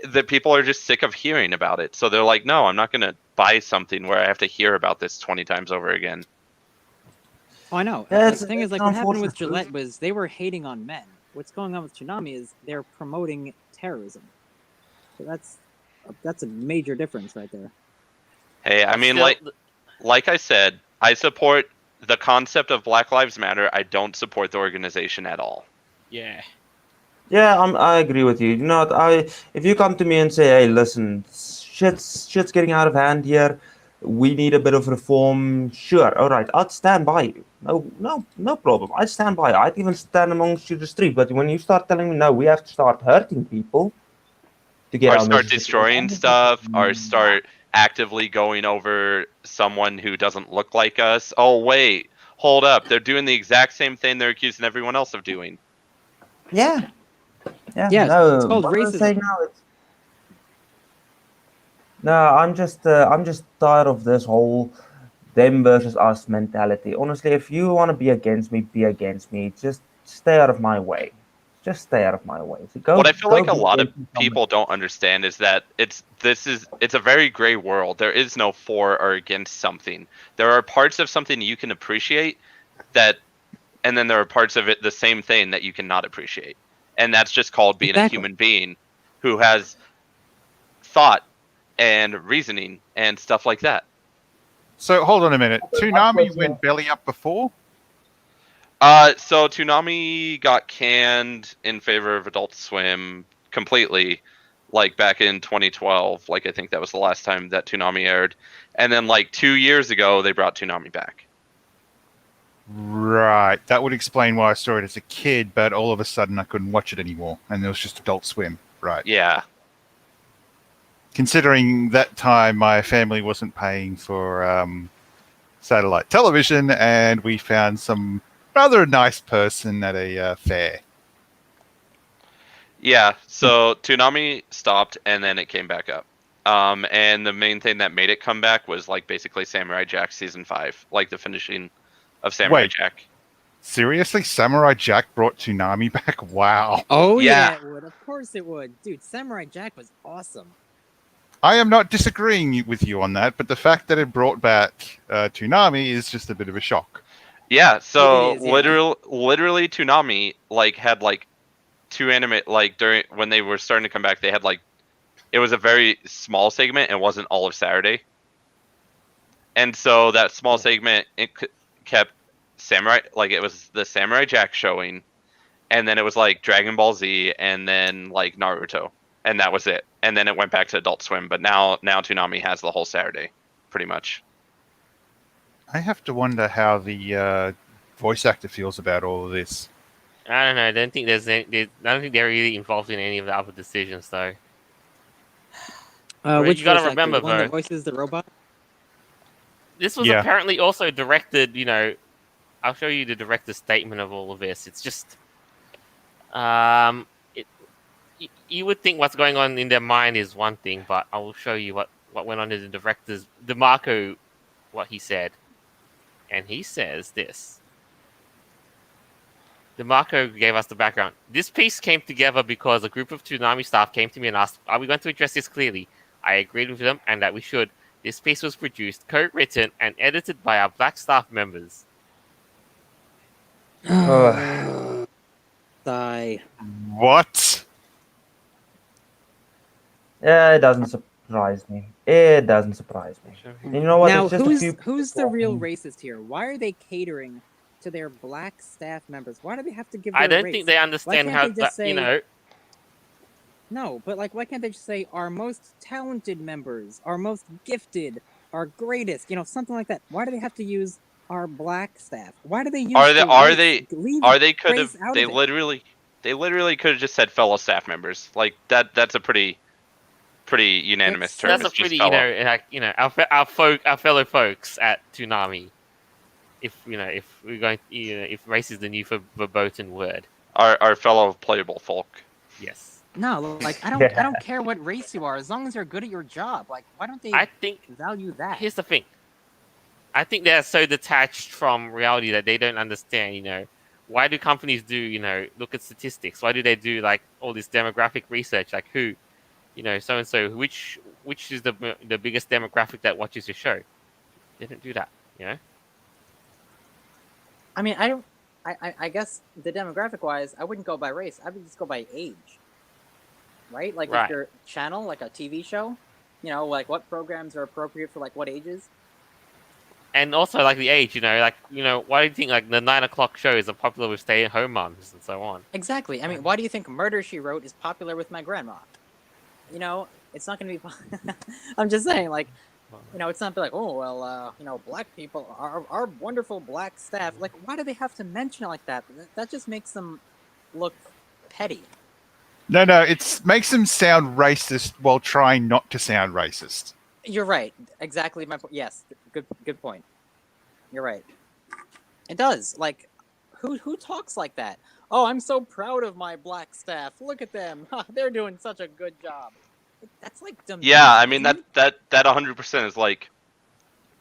the people are just sick of hearing about it. So they're like, "No, I'm not going to buy something where I have to hear about this 20 times over again." Oh, I know. Yeah, Like, it's- the thing it's is, like, what happened with unfortunate. Gillette was they were hating on men. What's going on with Toonami is they're promoting terrorism. So that's a major difference right there. Hey, I But mean still, like I said, I support the concept of Black Lives Matter. I don't support the organization at all. yeah. Yeah, I agree with you. You know, if you come to me and say, "Hey, listen, shit's getting out of hand here. we need a bit of reform. Sure, all right, I'd stand by you. No problem. I'd stand by you. I'd even stand amongst you the street. But when you start telling me, no, we have to start hurting people to get Or our start messages destroying across, stuff, or start actively going over someone who doesn't look like us. Oh, wait, hold up. They're doing the exact same thing they're accusing everyone else of doing. Yeah, Yeah, no. it's called what I'm racism. saying now, no, I'm just tired of this whole them versus us mentality. Honestly, if you want to be against me, be against me. Just stay out of my way. Just stay out of my way. So go, What I feel go like a be lot of against me people don't understand is that it's a very gray world. There is no for or against something. There are parts of something you can appreciate that, and then there are parts of it the same thing that you cannot appreciate. And that's just called being a Exactly. human being who has thought and reasoning and stuff like that. So hold on a minute. Okay, Toonami went belly up before? So Toonami got canned in favor of Adult Swim completely, like back in 2012. Like I think that was the last time that Toonami aired, and then like 2 years ago they brought Toonami back. Right. That would explain why I saw it as a kid, but all of a sudden I couldn't watch it anymore, and it was just Adult Swim. Right. Yeah. Considering that time my family wasn't paying for satellite television, and we found some rather nice person at a fair. Yeah, so Toonami stopped and then it came back up. And the main thing that made it come back was like basically Samurai Jack season 5, like the finishing of Samurai Wait. Jack. Seriously? Samurai Jack brought Toonami back? Wow. Oh Yeah. yeah, it would. Of course it would, dude. Samurai Jack was awesome. I am not disagreeing with you on that, but the fact that it brought back Toonami is just a bit of a shock. Yeah, so It is, yeah. literally Toonami like had like two anime like during when they were starting to come back, they had like it was a very small segment and wasn't all of Saturday. And so that small segment kept Samurai, like it was the Samurai Jack showing, and then it was like Dragon Ball Z, and then like Naruto, and that was it. And then it went back to Adult Swim, but now Toonami has the whole Saturday, pretty much. I have to wonder how the voice actor feels about all of this. I don't know. I don't think I don't think they're really involved in any of the other decisions, though. Which you gotta voice actor? remember, The one that though. voices the robot? This was Yeah. apparently also directed. You know, I'll show you the director's statement of all of this. It's just, you would think what's going on in their mind is one thing, but I will show you what went on in the director's DeMarco, what he said, and he says this. DeMarco gave us the background. This piece came together because a group of Toonami staff came to me and asked, "Are we going to address this clearly?" I agreed with them and that we should. This piece was produced, co-written, and edited by our black staff members. Sigh. What? Yeah, it doesn't surprise me. It doesn't surprise me. And you know what? Now, It's just a few who's the real people- racist here? Why are they catering to their black staff members? Why do they have to give? I their don't race? think they understand can't how they just you say- know. No, but like, why can't they just say our most talented members, our most gifted, our greatest? You know, something like that. Why do they have to use our black staff? Why do they use? Are they- the are race? they- Leave They could have. race out They of it. literally could have just said fellow staff members. Like that. That's a pretty unanimous term. That's a It's just pretty, fellow. like, our fellow folks at Toonami. If we're going, if race is the new verboten word, Our fellow playable folk. yes. No, like I Yeah. don't care what race you are, as long as you're good at your job. Like, why don't they I think value that? here's the thing. I think they're so detached from reality that they don't understand. Why do companies do look at statistics? Why do they do like all this demographic research? Like who, so and so, which is the biggest demographic that watches your show? They don't do that. I mean, I guess the demographic wise, I wouldn't go by race. I would just go by age. Right? Like Right. if your channel, like a TV show, like what programs are appropriate for like what ages? And also like the age, why do you think like the 9 o'clock shows are popular with stay-at-home moms and so on? Exactly. I mean, why do you think Murder, She Wrote is popular with my grandma? It's not going to be... I'm just saying, like, It's not like, oh well, black people, our wonderful black staff. Like, why do they have to mention it like that? That just makes them look petty. No, it makes them sound racist while trying not to sound racist. You're right. Exactly my point. Yes, good point. You're right. It does. Like, who talks like that? Oh, I'm so proud of my black staff. Look at them. They're doing such a good job. That's like demeaning. Yeah, I mean isn't that it? 100% is like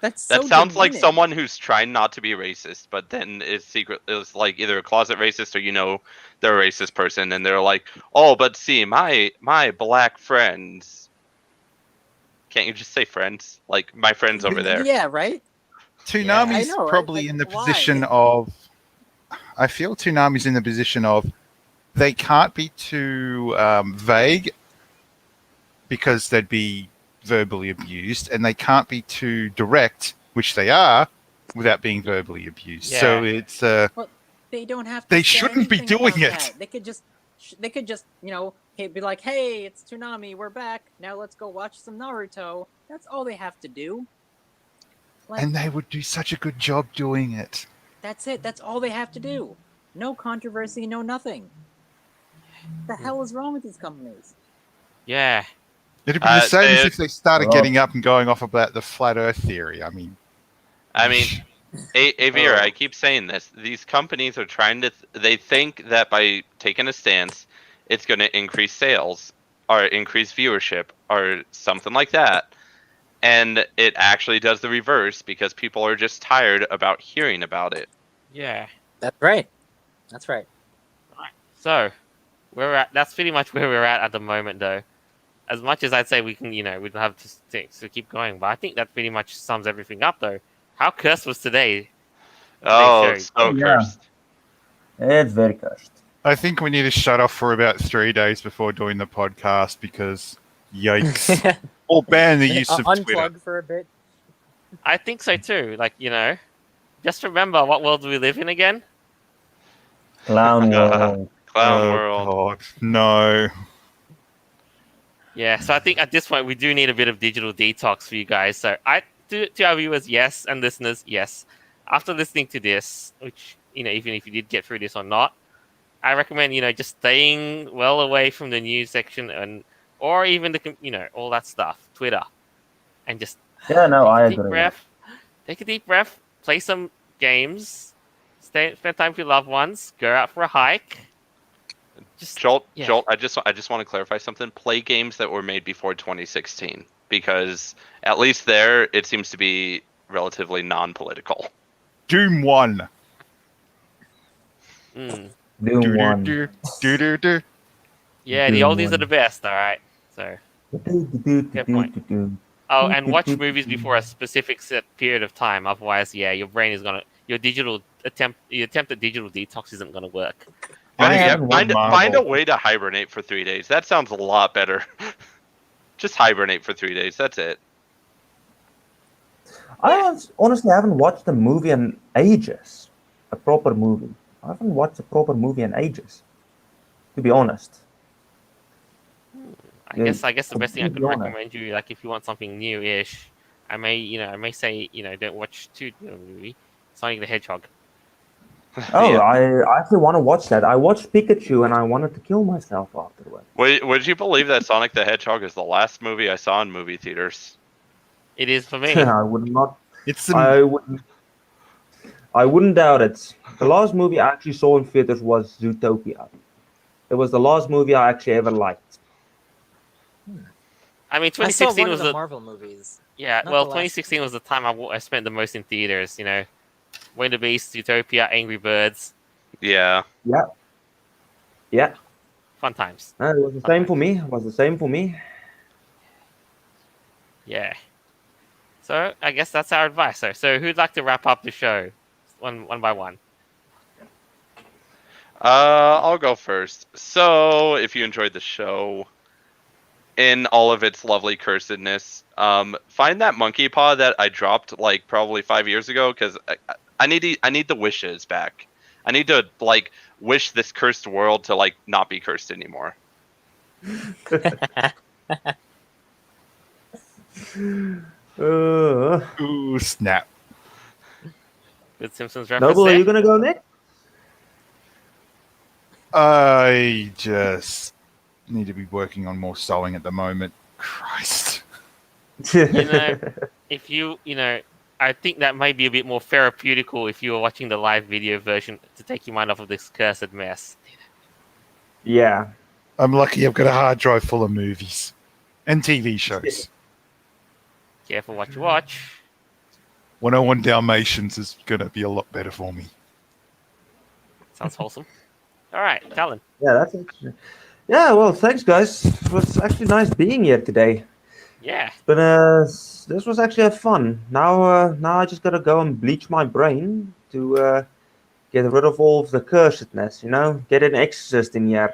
That's that so sounds like demeaning. someone who's trying not to be racist, but then is like either a closet racist or they're a racist person, and they're like, oh, but see, my black friends. Can't you just say friends? Like my friends over there. Yeah, right. Toonami's I know, right? probably Like, in the why? position of. I feel Toonami's in the position of they can't be too vague because they'd be verbally abused, and they can't be too direct, which they are, without being verbally abused. Yeah. So it's Well, they don't have to. They say shouldn't be anything doing about it. that. They could just, be like, "Hey, it's Toonami. We're back. Now let's go watch some Naruto." That's all they have to do. Like, and they would do such a good job doing it. that's it. That's all they have to do. No controversy, no nothing. What the hell is wrong with these companies? Yeah. It'd be the same as they- if they started Oh. getting up and going off about the flat Earth theory. I mean, Avira, I keep saying this. These companies are trying to. They think that by taking a stance, it's going to increase sales or increase viewership or something like that. And it actually does the reverse because people are just tired about hearing about it. Yeah. That's right. That's right. So, that's pretty much where we're at the moment, though. As much as I'd say we can, we'd have to keep going, but I think that pretty much sums everything up, though. How cursed was today? Oh, show. so Yeah. cursed. It's very cursed. I think we need to shut off for about 3 days before doing the podcast because, yikes. Or ban the use of Twitter. Unplug for a bit. I think so too. Like, just remember what world we live in again. Clown world. Clown Oh, world. God. No. Yeah, so I think at this point we do need a bit of digital detox for you guys. So to our viewers, yes, and listeners, yes. After listening to this, which even if you did get through this or not, I recommend just staying well away from the news section or even all that stuff, Twitter, and just Yeah, no, I deep agree. breath, take a deep breath, play some games, spend time with your loved ones, go out for a hike. Jolt, Yeah. Jolt, I just want to clarify something. Play games that were made before 2016 because at least there it seems to be relatively non-political. Doom 1. Mm. Doom 1. Do. Yeah, the Doom oldies are one. the best. All right, so. Oh, and watch movies before a specific set period of time. Otherwise, yeah, your brain is gonna your attempt at digital detox isn't gonna work. I Yeah, haven't watched Find a Marvel. way to hibernate for 3 days. That sounds a lot better. Just hibernate for 3 days. That's it. Honestly haven't watched a movie in ages. A proper movie. I haven't watched a proper movie in ages. To be honest. I guess the best thing I could completely honest. recommend you, like if you want something new-ish, I may say don't watch too movie, Sonic the Hedgehog. Oh, Yeah. I actually want to watch that. I watched Pikachu and I wanted to kill myself afterwards. Would you believe that Sonic the Hedgehog is the last movie I saw in movie theaters? It is for me. I would not. It's the I wouldn't doubt it. The last movie I actually saw in theaters was Zootopia. It was the last movie I actually ever liked. I mean, I saw 2016 one was of the the Marvel movies. yeah. not Well, the last 2016 was the time I spent the most in theaters. Wayne the Beast, Zootopia, Angry Birds, Yeah. Yeah, fun times. it was the same for me. It was the same for me. Yeah. So I guess that's our advice. So who'd like to wrap up the show, one by one? I'll go first. So, if you enjoyed the show, in all of its lovely cursedness, find that monkey paw that I dropped like probably 5 years ago because I need the wishes back. I need to wish this cursed world to not be cursed anymore. Ooh, snap. Good Simpsons reference Noble, are there. you gonna go next? I just need to be working on more sewing at the moment. Christ. know, If I think that might be a bit more therapeutical if you were watching the live video version to take your mind off of this cursed mess. Yeah. I'm lucky I've got a hard drive full of movies and TV shows. Careful what you watch. 101 Dalmatians is going to be a lot better for me. Sounds wholesome. All right, Talon. Yeah, that's interesting. Yeah, well, thanks, guys. It was actually nice being here today. Yeah. But this was actually fun. Now I just gotta go and bleach my brain to get rid of all of the cursedness. Get an exorcist in here.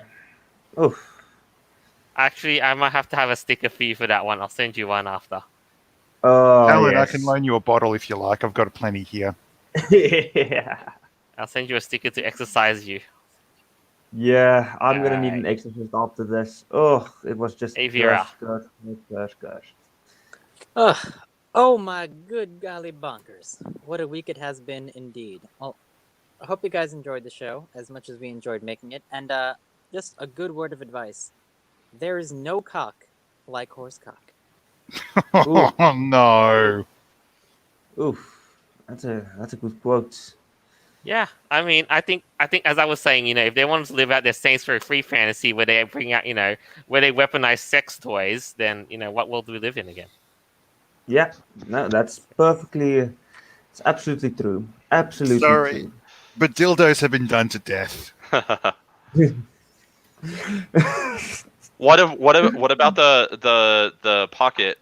Oof. Actually, I might have to have a sticker for you for that one. I'll send you one after. Oh, Alan, yes. I can loan you a bottle if you like. I've got plenty here. Yeah. I'll send you a sticker to exercise you. Yeah, I'm gonna need Alright. an exorcist after this. Ugh, it was just Avira. gosh. Ugh. Oh my good golly bonkers. What a week it has been indeed. Well, I hope you guys enjoyed the show as much as we enjoyed making it. And just a good word of advice. There is no cock like horse cock. Oh, no. Oof, that's a good quote. Yeah, I mean, I think as I was saying, if they wanted to live out their Saints Row free fantasy where they bring out, where they weaponize sex toys, then what world do we live in again? Yeah, no, that's perfectly. It's absolutely true. Absolutely Sorry. true. But dildos have been done to death. What about the pocket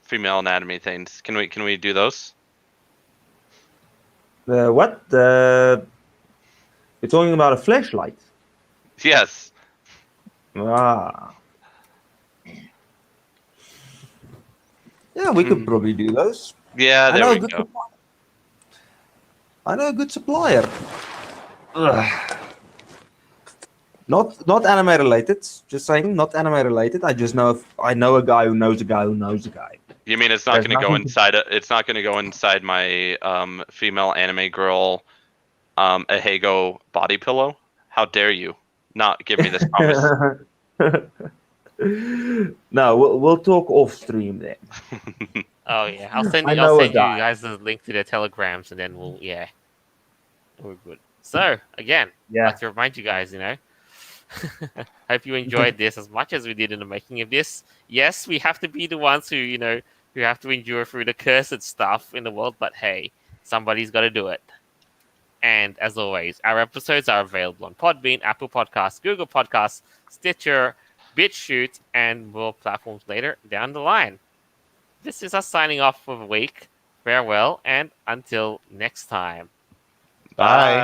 female anatomy things? Can we do those? What? You're talking about a flashlight? Yes. Ah. Yeah, we could probably do those. Yeah, there we go. I know a good supplier. Ugh. Not anime related. Just saying, not anime related. I know a guy who knows a guy who knows a guy. You mean it's not There's going to go nothing- inside? It's not going to go inside my female anime girl a Hago body pillow? How dare you not give me this promise? No, we'll talk off stream then. Oh yeah, I'll send I you know a guy. guys the link to their telegrams, and then we're good. So again, I'd Yeah. like to remind you guys, hope you enjoyed this as much as we did in the making of this. Yes, we have to be the ones who who have to endure through the cursed stuff in the world, but hey, somebody's got to do it. And as always, our episodes are available on Podbean, Apple Podcasts, Google Podcasts, Stitcher, BitChute, and more platforms later down the line. This is us signing off for the week. Farewell, and until next time. Bye.